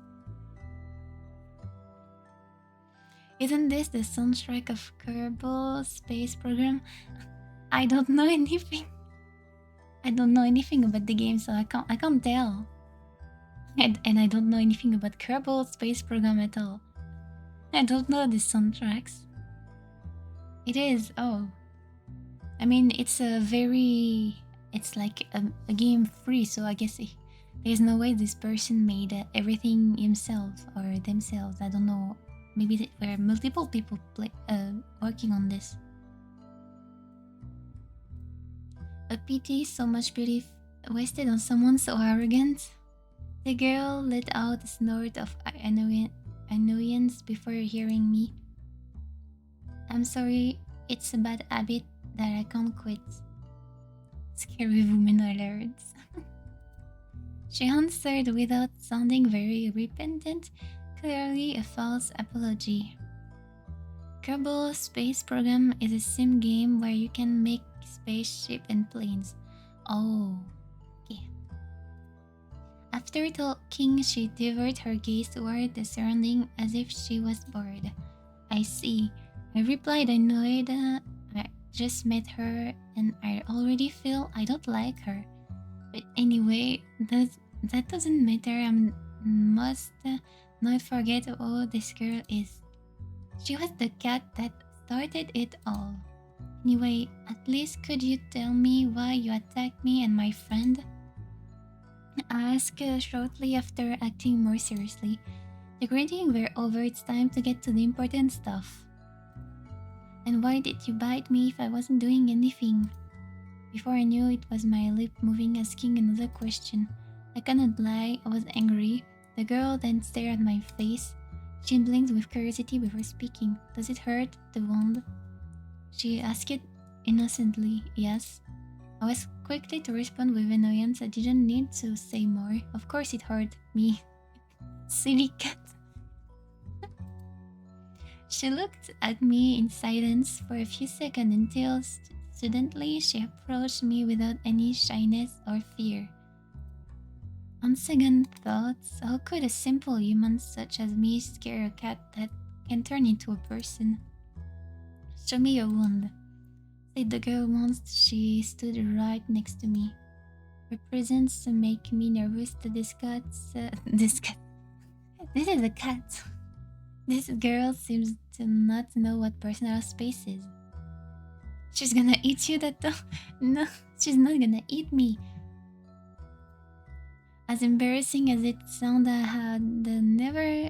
Isn't this the soundtrack of Kerbal Space Program? I don't know anything. I don't know anything about the game, so I can't tell. And I don't know anything about Kerbal Space Program at all. I don't know the soundtracks. It is. Oh, I mean, it's like a game free, so I guess there's no way this person made everything himself or themselves. I don't know. Maybe there were multiple people working on this. A pity, so much beauty wasted on someone so arrogant. The girl let out a snort of annoyance before hearing me. I'm sorry, it's a bad habit that I can't quit. Scary woman alerts. She answered without sounding very repentant, clearly a false apology. Kerbal Space Program is a sim game where you can make spaceship and planes. Oh, okay. After talking, she diverted her gaze toward the surrounding as if she was bored. I see. I replied, annoyed. I just met her and I already feel I don't like her. But anyway, that doesn't matter. I must not forget who this girl is. She was the cat that started it all. Anyway, at least could you tell me why you attacked me and my friend? I asked shortly after, acting more seriously. The greeting were over, it's time to get to the important stuff. And why did you bite me if I wasn't doing anything? Before I knew it was my lip moving, asking another question. I cannot lie, I was angry. The girl then stared at my face. She blinked with curiosity before speaking. Does it hurt, the wound? She asked it innocently. Yes. I was quickly to respond with annoyance. I didn't need to say more. Of course it hurt me. Silly cat. She looked at me in silence for a few seconds until suddenly she approached me without any shyness or fear. On second thoughts, how could a simple human such as me scare a cat that can turn into a person? Show me your wound, said the girl once she stood right next to me. Her presence make me nervous that this cat, this is a cat. This girl seems to not know what personal space is. She's gonna eat you, that no, she's not gonna eat me. As embarrassing as it sounded, I had never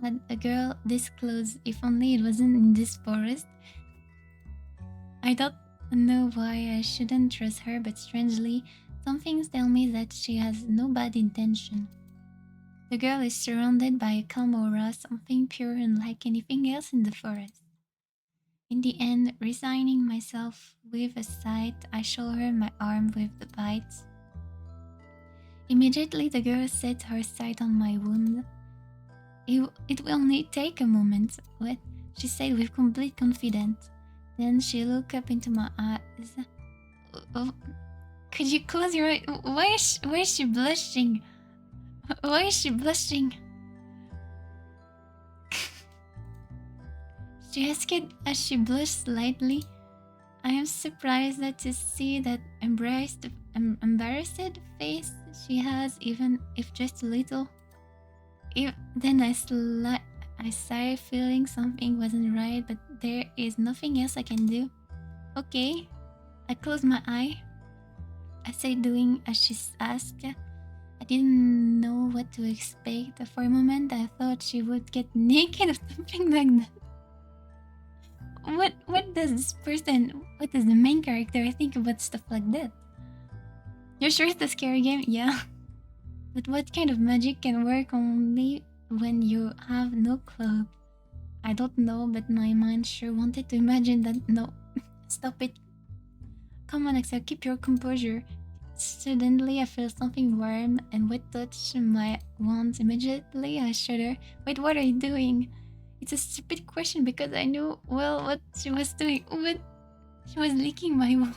had a girl this close, if only it wasn't in this forest. I don't know why I shouldn't trust her, but strangely, some things tell me that she has no bad intention. The girl is surrounded by a calm aura, something pure unlike anything else in the forest. In the end, resigning myself with a sight, I show her my arm with the bite. Immediately, the girl set her sight on my wound. It will only take a moment, what? She said with complete confidence. Then she looked up into my eyes. Oh, could you close your eyes? Why is she blushing? Why is she blushing? She asked as she blushed slightly. I am surprised to see that embarrassed face she has, even if just a little. Then I sighed, feeling something wasn't right, but there is nothing else I can do. Okay, I closed my eye. I said, doing as she asked. I didn't know what to expect. For a moment, I thought she would get naked or something like that. What does this person, what does the main character think about stuff like that? You're sure it's a scary game? Yeah. But what kind of magic can work only when you have no clothes? I don't know, but my mind sure wanted to imagine that. No, stop it. Come on, Axel, keep your composure. Suddenly, I felt something warm and wet touch my wand. Immediately, I shuddered. Wait, what are you doing? It's a stupid question because I knew well what she was doing. What? She was licking my wand.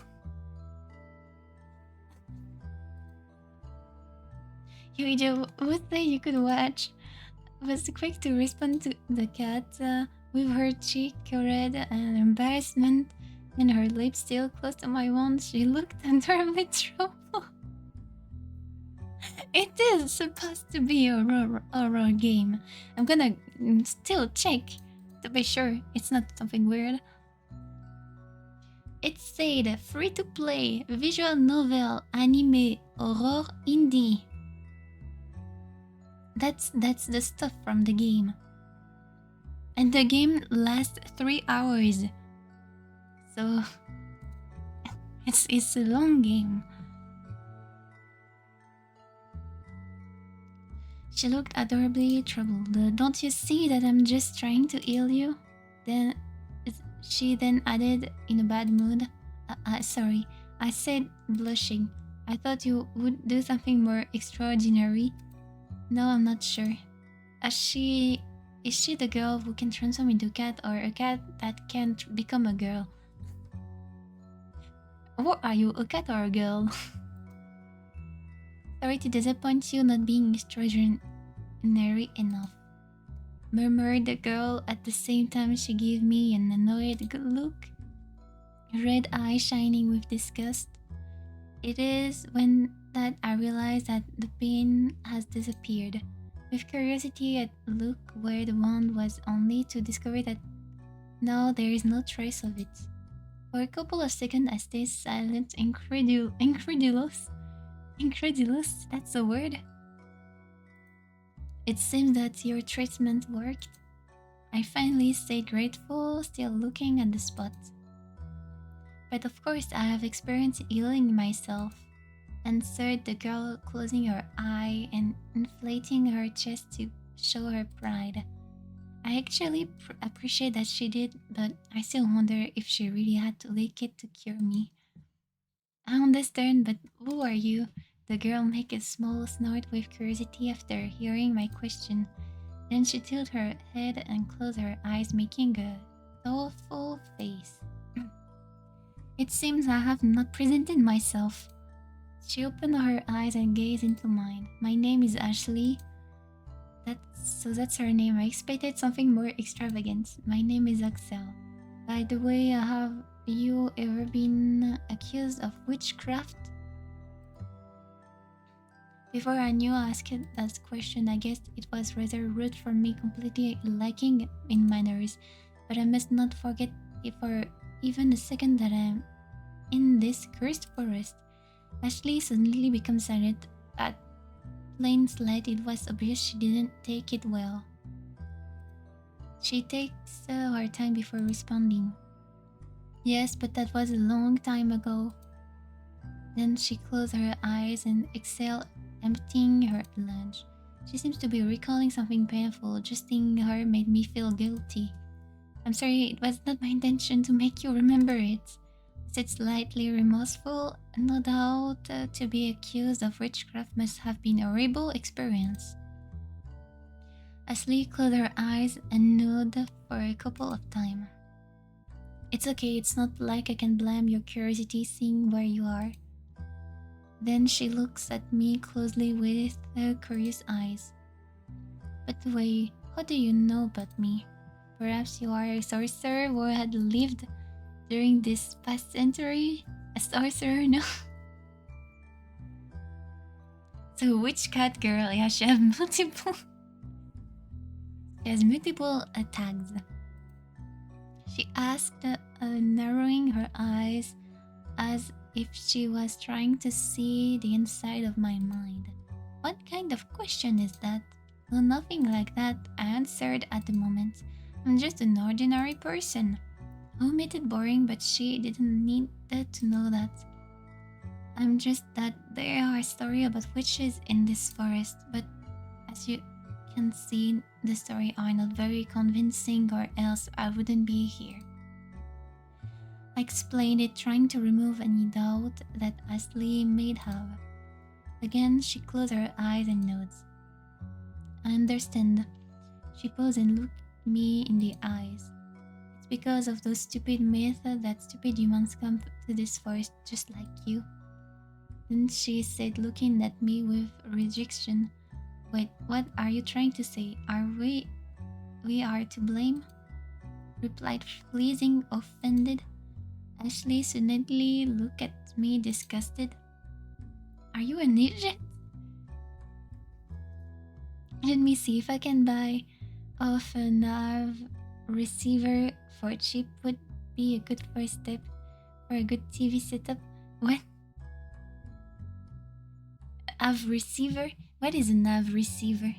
Yuijo, what thing you could watch? Was quick to respond to the cat with her cheek red and embarrassment and her lips still close to my wand. She looked terribly troubled. It is supposed to be a horror game. I'm gonna still check to be sure it's not something weird. It said free to play, visual novel, anime, horror, indie. That's the stuff from the game. And the game lasts 3 hours. So it's a long game. She looked adorably troubled. Don't you see that I'm just trying to heal you? Then she then added in a bad mood. Sorry, I said blushing. I thought you would do something more extraordinary. No, I'm not sure. Is she the girl who can transform into a cat, or a cat that can't become a girl? What are you, a cat or a girl? Sorry to disappoint you not being extraordinary enough, murmured the girl at the same time she gave me an annoyed look, red eye shining with disgust. It is when that I realize that the pain has disappeared. With curiosity, I look where the wand was, only to discover that now there is no trace of it. For a couple of seconds, I stay silent, incredulous. Incredulous, that's the word. It seems that your treatment worked. I finally stayed grateful, still looking at the spot. But of course, I have experienced healing myself, answered the girl, closing her eye and inflating her chest to show her pride. I actually appreciate that she did, but I still wonder if she really had to lick it to cure me. I understand, but who are you? The girl made a small snort with curiosity after hearing my question. Then she tilted her head and closed her eyes, making a thoughtful face. It seems I have not presented myself. She opened her eyes and gazed into mine. My name is Ashley. That's her name. I expected something more extravagant. My name is Axel. By the way, have you ever been accused of witchcraft? Before I knew I asked that question, I guessed it was rather rude for me, completely lacking in manners. But I must not forget it for even a second that I am in this cursed forest. Ashley suddenly becomes silent. At plain sight, it was obvious she didn't take it well. She takes her time before responding. Yes, but that was a long time ago. Then she closed her eyes and exhaled, emptying her lunch. She seems to be recalling something painful. Just seeing her made me feel guilty. I'm sorry, it was not my intention to make you remember it. I said, slightly remorseful. No doubt to be accused of witchcraft must have been a horrible experience. Ashley closed her eyes and nodded for a couple of times. It's okay, it's not like I can blame your curiosity seeing where you are. Then she looks at me closely with her curious eyes. But wait, how do you know about me? Perhaps you are a sorcerer who had lived during this past century? A sorcerer, no? So which cat girl? Yeah, she has multiple. She has multiple tags. She asked, narrowing her eyes as if she was trying to see the inside of my mind. What kind of question is that? No, nothing like that, I answered at the moment. I'm just an ordinary person. Who made it boring, but she didn't need to know that. I'm just that there are stories about witches in this forest, but as you can see, the stories are not very convincing, or else I wouldn't be here. I explained it, trying to remove any doubt that Ashley may have. Again, she closed her eyes and nods. I understand. She paused and looked me in the eyes. It's because of those stupid myths that stupid humans come to this forest just like you. Then she said, looking at me with rejection, wait, what are you trying to say? Are we are to blame? Replied, pleasing, offended. Ashley suddenly looked at me disgusted. Are you an idiot? Let me see if I can buy off a nav receiver for cheap. Would be a good first step for a good TV setup. What? Nav receiver? What is a nav receiver?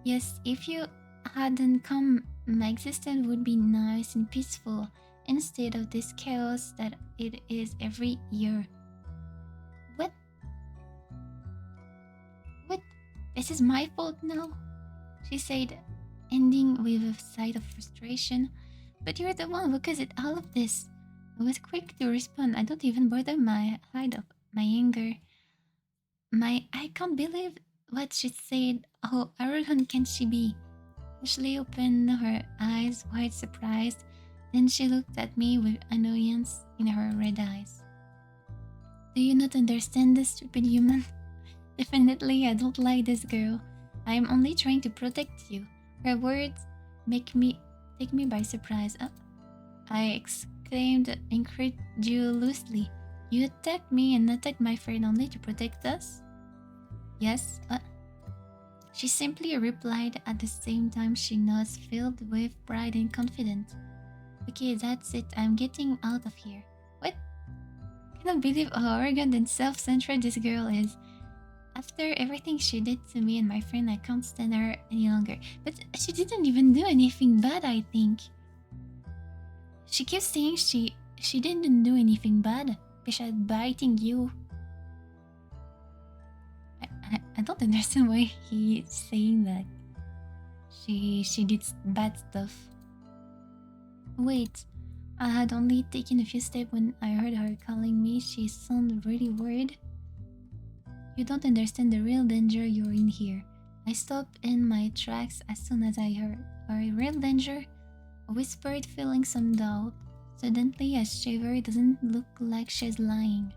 Yes, if you hadn't come, my existence would be nice and peaceful instead of this chaos that it is every year. What? What? This is my fault now? She said, ending with a sigh of frustration. But you're the one who caused all of this. I was quick to respond. I don't even bother my hide of my anger. I can't believe what she said. How arrogant can she be? Ashley opened her eyes, wide surprised. Then she looked at me with annoyance in her red eyes. Do you not understand this, stupid human? Definitely, I don't like this girl. I am only trying to protect you. Her words take me by surprise. I exclaimed incredulously. You attacked me and attacked my friend only to protect us? Yes. She simply replied. At the same time she nods, filled with pride and confidence. Okay, that's it. I'm getting out of here. What? I cannot believe how arrogant and self-centered this girl is. After everything she did to me and my friend, I can't stand her any longer. But she didn't even do anything bad, I think. She keeps saying she didn't do anything bad besides biting you. I don't understand why he's saying that. She did bad stuff. Wait, I had only taken a few steps when I heard her calling me. She sounded really worried. You don't understand the real danger you're in here. I stopped in my tracks as soon as I heard a real danger, I whispered, feeling some doubt. Suddenly, a shiver doesn't look like she's lying.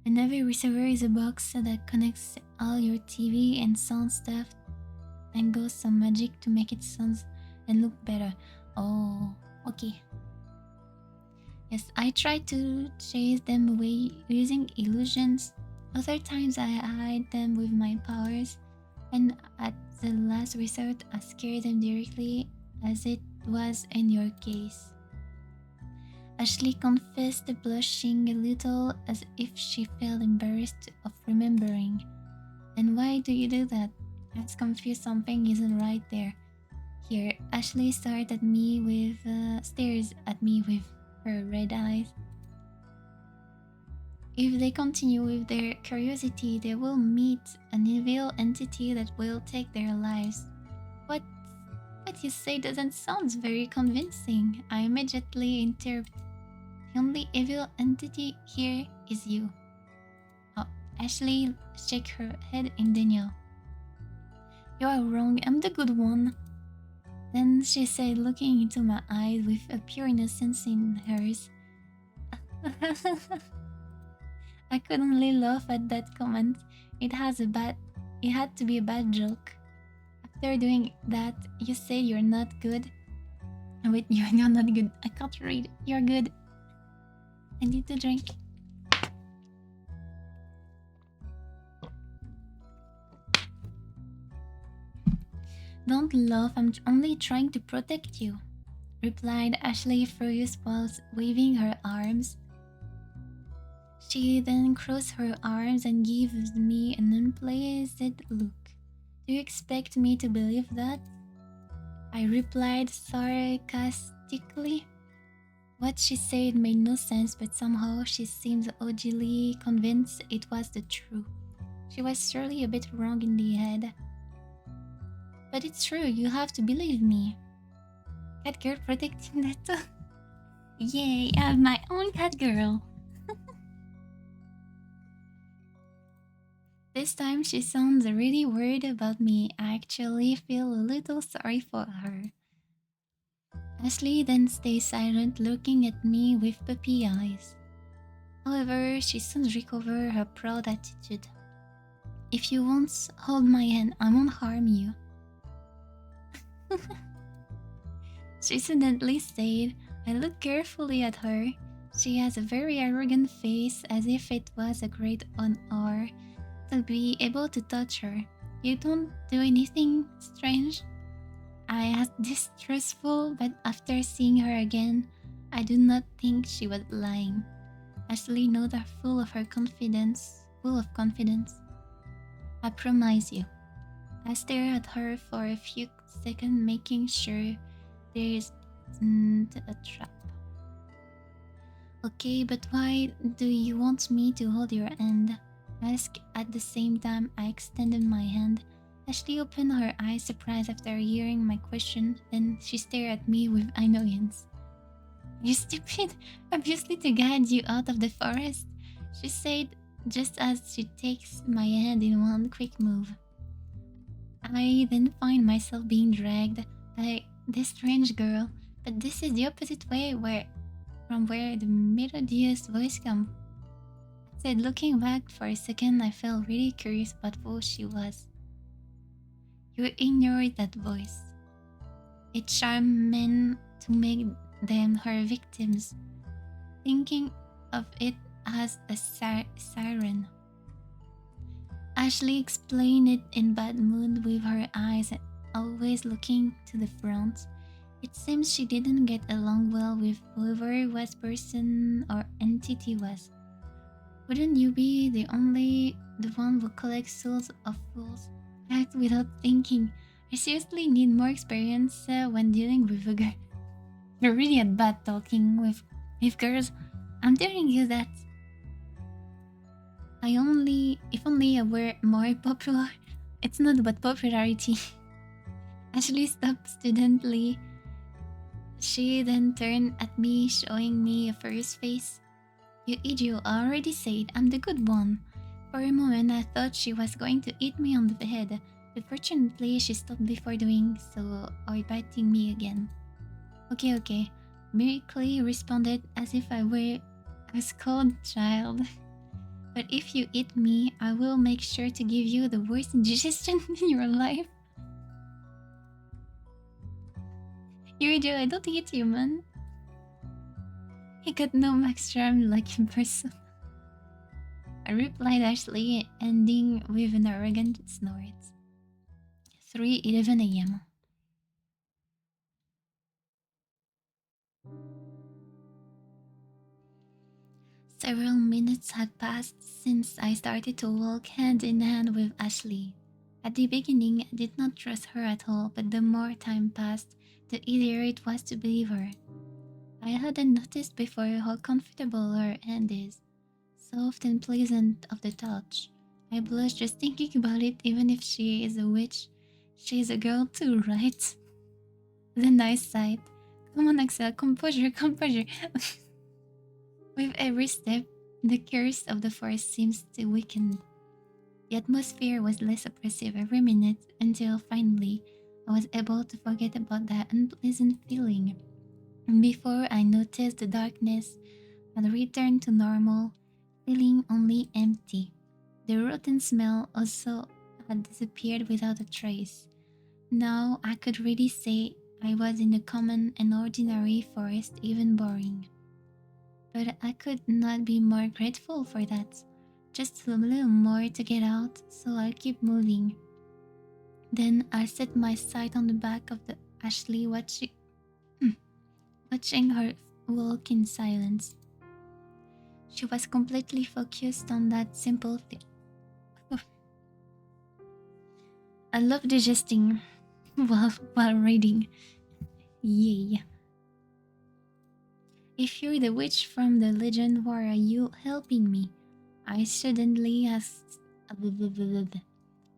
And every receiver is a box that connects all your TV and sound stuff and goes some magic to make it sound and look better. Oh, okay. Yes, I try to chase them away using illusions. Other times I hide them with my powers, and at the last resort I scare them directly as it was in your case. Ashley confessed, blushing a little as if she felt embarrassed of remembering. And why do you do that? I was confused, something isn't right there. Here, Ashley stares at me with her red eyes. If they continue with their curiosity, they will meet an evil entity that will take their lives. What what you say doesn't sound very convincing. I immediately interrupt. The only evil entity here is you. Oh, Ashley shook her head in denial. You are wrong, I'm the good one. Then she said, looking into my eyes with a pure innocence in hers. I could only laugh at that comment. It had to be a bad joke. After doing that, you say you're not good. Wait, you're not good. I can't read. You're good. I need to drink. Don't laugh, I'm only trying to protect you, replied Ashley, furious while waving her arms. She then crossed her arms and gave me an unpleasant look. Do you expect me to believe that? I replied sarcastically. What she said made no sense, but somehow she seemed oddly convinced it was the truth. She was surely a bit wrong in the head. But it's true, you have to believe me. Cat girl protecting that. Yay, I have my own cat girl. This time she sounds really worried about me. I actually feel a little sorry for her. Ashley then stays silent, looking at me with puppy eyes. However, she soon recovers her proud attitude. If you won't hold my hand, I won't harm you. She suddenly said. I looked carefully at her. She has a very arrogant face, as if it was a great honor to be able to touch her. You don't do anything strange? I asked distrustful, but after seeing her again, I do not think she was lying. Ashley nodded, full of confidence. I promise you. I stared at her for a few seconds, making sure there isn't a trap. Okay, but why do you want me to hold your hand? I asked at the same time I extended my hand. Ashley opened her eyes, surprised after hearing my question. Then she stared at me with annoyance. You stupid! Obviously to guide you out of the forest, she said, just as she takes my hand in one quick move. I then find myself being dragged by this strange girl, but this is the opposite way from where the melodious voice comes. I said, looking back for a second, I felt really curious about who she was. You ignored that voice. It charmed men to make them her victims, thinking of it as a siren. Ashley explained it in bad mood with her eyes always looking to the front. It seems she didn't get along well with whoever was person or entity was. Wouldn't you be the one who collects souls of fools? I asked without thinking. I seriously need more experience when dealing with a girl. You're really at bad talking with girls. I'm telling you that. If only I were more popular. It's not about popularity. Ashley stopped studently. She then turned at me, showing me a furious face. You idiot, I already said I'm the good one. For a moment, I thought she was going to eat me on the head, but fortunately, she stopped before doing so or biting me again. Okay, okay, meekly responded as if I were a scolded child. But if you eat me, I will make sure to give you the worst indigestion in your life. Yurijo, I don't eat you, man. He got no max charm like in person. I replied Ashley, ending with an arrogant snort. 3:11 a.m. Several minutes had passed since I started to walk hand in hand with Ashley. At the beginning, I did not trust her at all, but the more time passed, the easier it was to believe her. I hadn't noticed before how comfortable her hand is, soft and pleasant of the touch. I blush just thinking about it, even if she is a witch. She is a girl too, right? The nice side. Come on, Axel, composure, composure. With every step, the curse of the forest seems to weaken. The atmosphere was less oppressive every minute until finally I was able to forget about that unpleasant feeling. And before I noticed, the darkness had returned to normal, feeling only empty. The rotten smell also had disappeared without a trace. Now I could really say I was in a common and ordinary forest, even boring. But I could not be more grateful for that. Just a little more to get out, so I'll keep moving. Then I set my sight on the back of the Ashley, watching her walk in silence. She was completely focused on that simple thing. I love digesting while reading. Yay. If you're the witch from the legend, why are you helping me? I suddenly asked.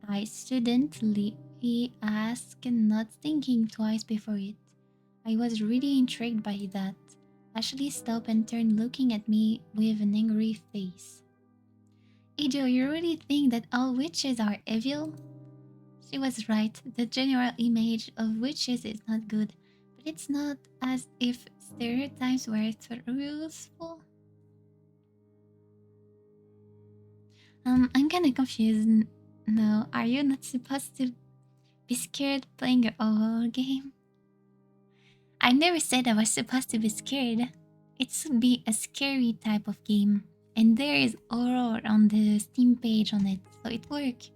I suddenly asked, not thinking twice before it. I was really intrigued by that. Ashley stopped and turned, looking at me with an angry face. Ijo, you really think that all witches are evil? She was right. The general image of witches is not good, but it's not as if stereotypes were truthful. I'm kinda confused. No, are you not supposed to be scared playing a horror game? I never said I was supposed to be scared. It should be a scary type of game. And there is horror on the Steam page on it, so it worked.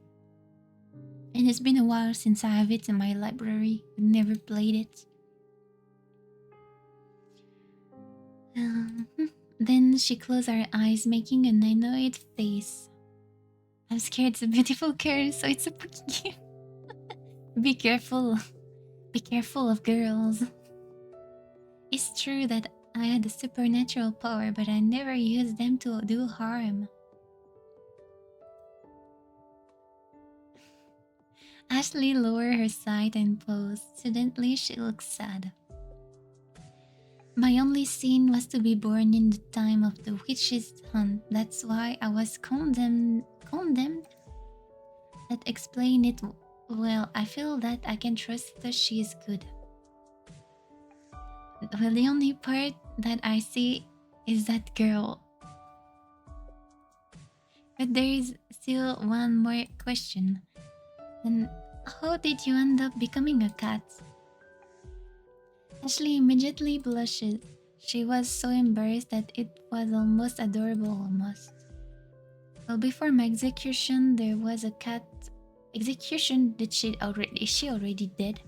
And it's been a while since I have it in my library. I never played it. Then she closed her eyes, making an annoyed face. I'm scared it's a beautiful girl, so it's a spooky game. Be careful. Be careful of girls. It's true that I had a supernatural power, but I never used them to do harm. Ashley lowered her sight and paused. Suddenly, she looked sad. My only sin was to be born in the time of the witch's hunt. That's why I was condemned. Condemned? That explains it. Well, I feel that I can trust that she is good. Well, the only part that I see is that girl. But there is still one more question. Then, how did you end up becoming a cat? Ashley immediately blushes. She was so embarrassed that it was almost adorable almost. Well, before my execution, there was a cat. Execution? Is she already dead?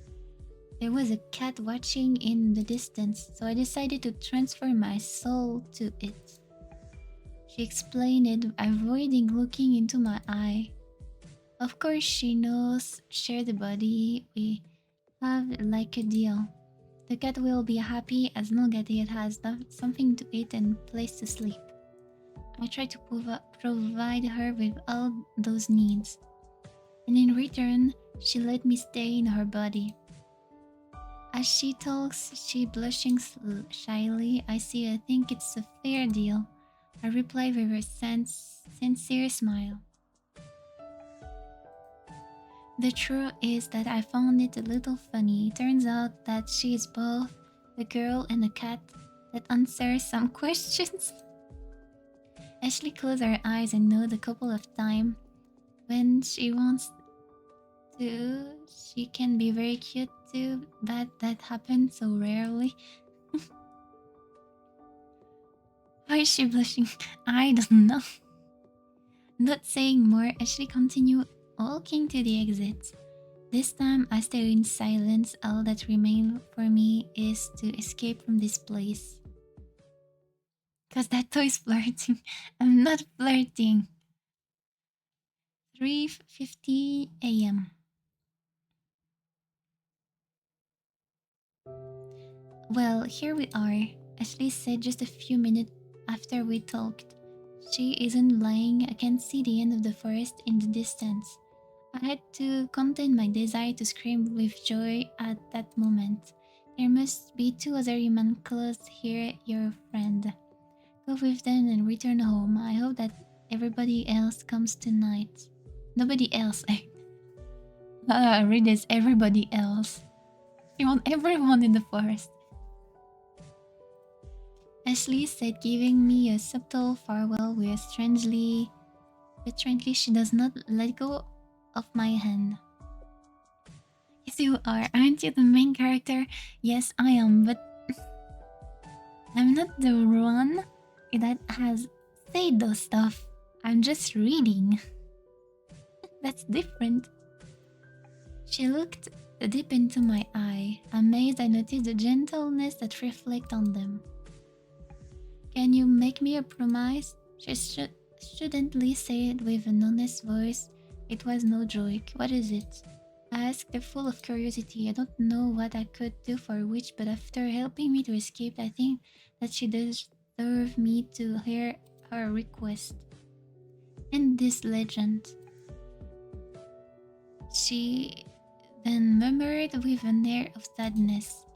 There was a cat watching in the distance, so I decided to transfer my soul to it. She explained it, avoiding looking into my eye. Of course, she knows share the body. We have like a deal. The cat will be happy as long as it has something to eat and place to sleep. I try to provide her with all those needs. And in return, she let me stay in her body. As she talks, she blushing shyly. I think it's a fair deal. I reply with a sincere smile. The truth is that I found it a little funny. Turns out that she is both the girl and the cat that answers some questions. Ashley closed her eyes and nodded a couple of times. When she wants to, she can be very cute too, but that happens so rarely. Why is she blushing? I don't know. Not saying more, Ashley continued walking to the exit. This time I stayed in silence. All that remained for me is to escape from this place. Cause that toy's flirting. I'm not flirting. 3:50 a.m. Well, here we are. Ashley said just a few minutes after we talked. She isn't lying. I can see the end of the forest in the distance. I had to contain my desire to scream with joy at that moment. There must be two other human close here, your friend. Go with them and return home. I hope that everybody else comes tonight. Nobody else. Read this. Everybody else. You want everyone in the forest. Ashley said, giving me a subtle farewell with but strangely she does not let go of my hand. Yes, you are. Aren't you the main character? Yes, I am, but I'm not the one that has said those stuff. I'm just reading. That's different. She looked deep into my eye. Amazed, I noticed the gentleness that reflected on them. Can you make me a promise? She studently said with an honest voice. It was no joke. What is it? I asked her full of curiosity. I don't know what I could do for which, but after helping me to escape, I think that she deserved me to hear her request. And this legend. She then murmured with an air of sadness.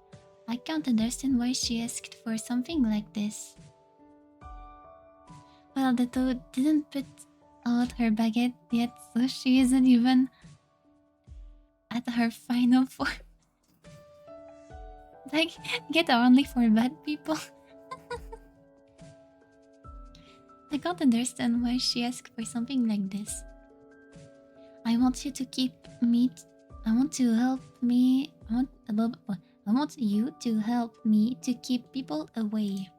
I can't understand why she asked for something like this. Well, the toad didn't put out her baguette yet, so she isn't even at her final form. Like, get only for bad people. I can't understand why she asked for something like this. I want you to keep me. I want to help me. I want you to help me to keep people away.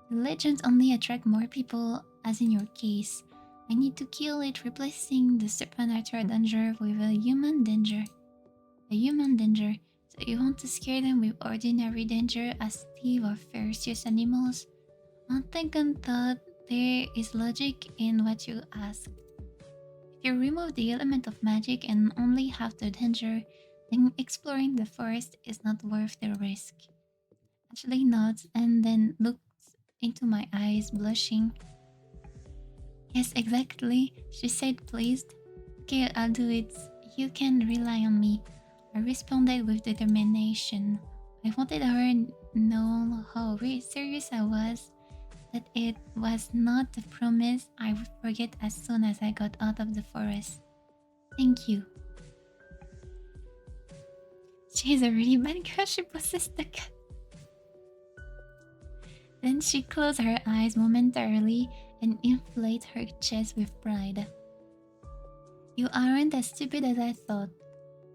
The legends only attract more people, as in your case. I need to kill it, replacing the supernatural danger with a human danger. A human danger. So you want to scare them with ordinary danger as thief or ferocious animals? One second thought, there is logic in what you ask. If you remove the element of magic and only have the danger, then exploring the forest is not worth the risk. Ashley nods and then looks into my eyes, blushing. Yes, exactly, she said, pleased. Okay, I'll do it. You can rely on me. I responded with determination. I wanted her to know how serious I was, that it was not a promise I would forget as soon as I got out of the forest. Thank you. She's a really bad girl, she possessed the cat. Then she closed her eyes momentarily and inflated her chest with pride. You aren't as stupid as I thought.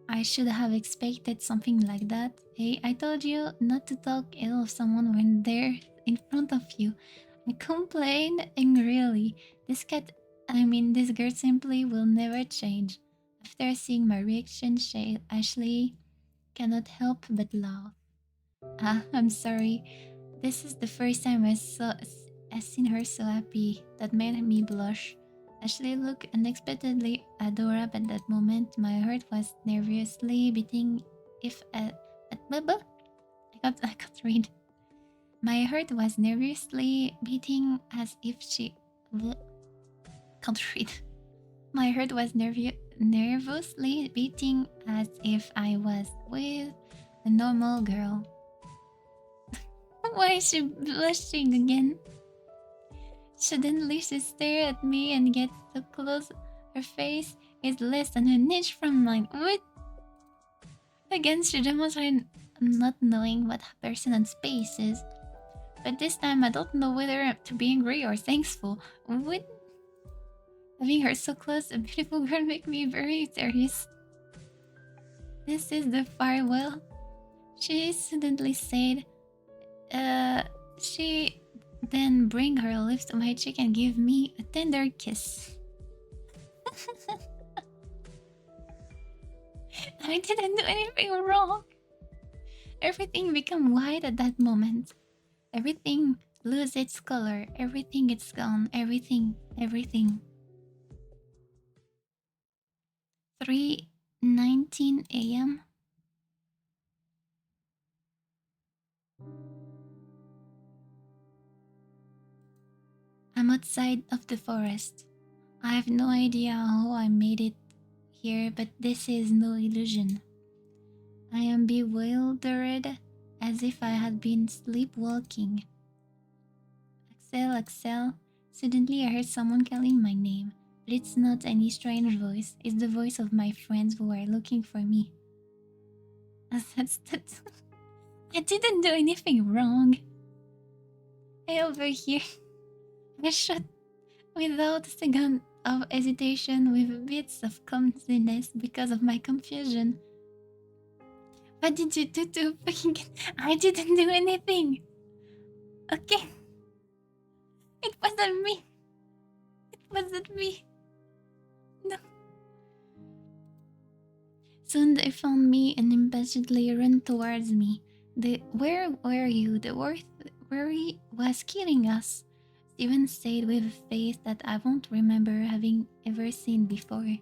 I should have expected something like that. Hey, I told you not to talk ill of someone when they're in front of you. I complained angrily. This girl simply will never change. After seeing my reaction, Ashley cannot help but laugh. I'm sorry. This is the first time I seen her so happy. That made me blush. Ashley looked unexpectedly adorable at that moment. My heart was nervously beating. I can't read. My heart was nervously beating as if she can't read. My heart was nervously beating as if I was with a normal girl. Why is she blushing again? Suddenly she stared at me and get so close. Her face is less than an inch from mine. What? Again, she demonstrated not knowing what person and space is. But this time I don't know whether to be angry or thankful. Would having her so close, a beautiful girl, make me very serious? This is the farewell. She suddenly said, uh, she then bring her lips to my cheek and give me a tender kiss. I didn't do anything wrong. Everything became white at that moment. Everything lose its color. Everything is gone. Everything. 3:19 a.m. I'm outside of the forest. I have no idea how I made it here, but this is no illusion. I am bewildered as if I had been sleepwalking. Axel, Axel. Suddenly I heard someone calling my name. But it's not any strange voice. It's the voice of my friends who are looking for me. That's I didn't do anything wrong. Hey, over here. I shot without a second of hesitation with bits of clumsiness because of my confusion. What did you do to fucking... I didn't do anything. Okay. It wasn't me. It wasn't me. No. Soon they found me and impatiently ran towards me. Where were you? The worry was killing us. Steven said with a face that I won't remember having ever seen before.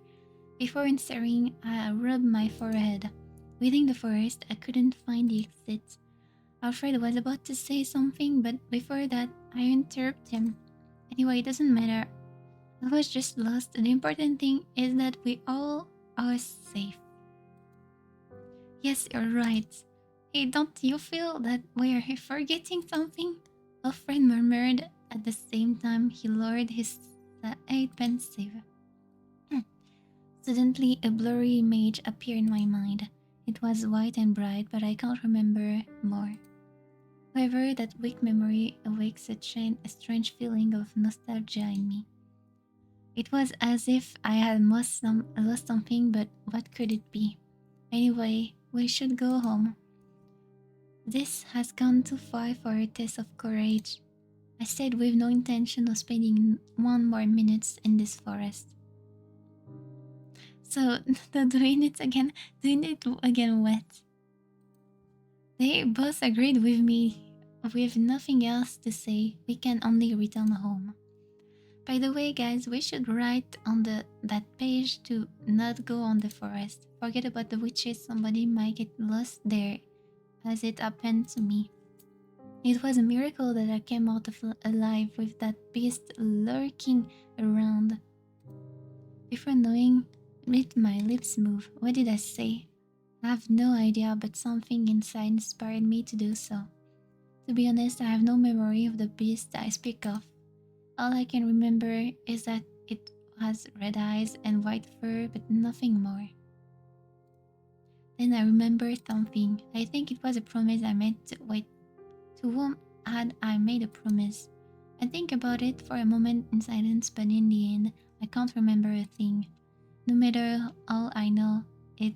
Before answering, I rubbed my forehead. Within the forest, I couldn't find the exit. Alfred was about to say something, but before that, I interrupted him. Anyway, it doesn't matter. I was just lost. The important thing is that we all are safe. Yes, you're right. Hey, don't you feel that we're forgetting something? Alfred murmured. At the same time, he lowered his pensive. Suddenly, a blurry image appeared in my mind. It was white and bright, but I can't remember more. However, that weak memory awakes a strange feeling of nostalgia in me. It was as if I had lost something, but what could it be? Anyway, we should go home. This has gone too far for a test of courage. I said with no intention of spending one more minute in this forest. So, doing it again what? They both agreed with me. With nothing else to say, we can only return home. By the way, guys, we should write on that page to not go on the forest. Forget about the witches, somebody might get lost there, as it happened to me. It was a miracle that I came out alive with that beast lurking around. Before knowing it, my lips move. What did I say? I have no idea, but something inside inspired me to do so. To be honest, I have no memory of the beast I speak of. All I can remember is that it has red eyes and white fur, but nothing more. Then I remember something. I think it was a promise I made to wait. To whom had I made a promise? I think about it for a moment in silence, but in the end, I can't remember a thing. No matter, all I know is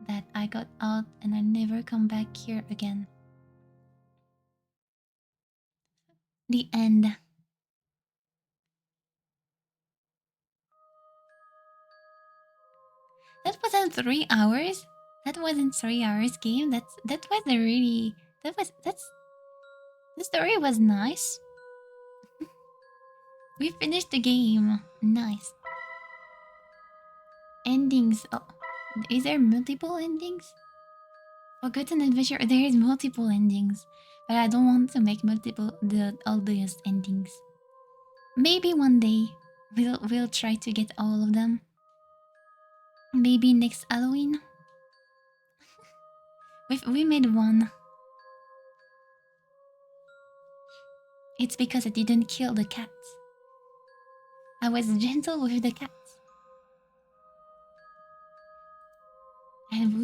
that I got out and I never come back here again. The end. That wasn't 3 hours. That wasn't 3 hours game. That was a really that's the story was nice. We finished the game. Nice. Endings. Oh, is there multiple endings? Forgotten Adventure. There is multiple endings, but I don't want to make all those endings. Maybe one day we'll try to get all of them. Maybe next Halloween. We made one. It's because I didn't kill the cat. I was gentle with the cat.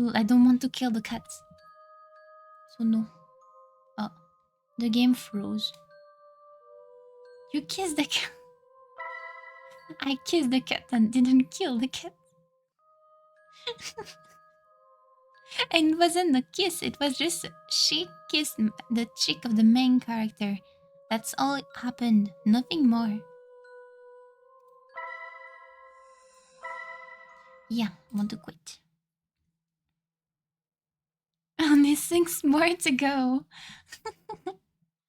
rule. I don't want to kill the cats. So no. Oh, the game froze. You kissed the cat. I kissed the cat and didn't kill the cat. And it wasn't a kiss, it was just she kissed the cheek of the main character. That's all it happened, nothing more. Yeah, I want to quit. Only 6 more to go.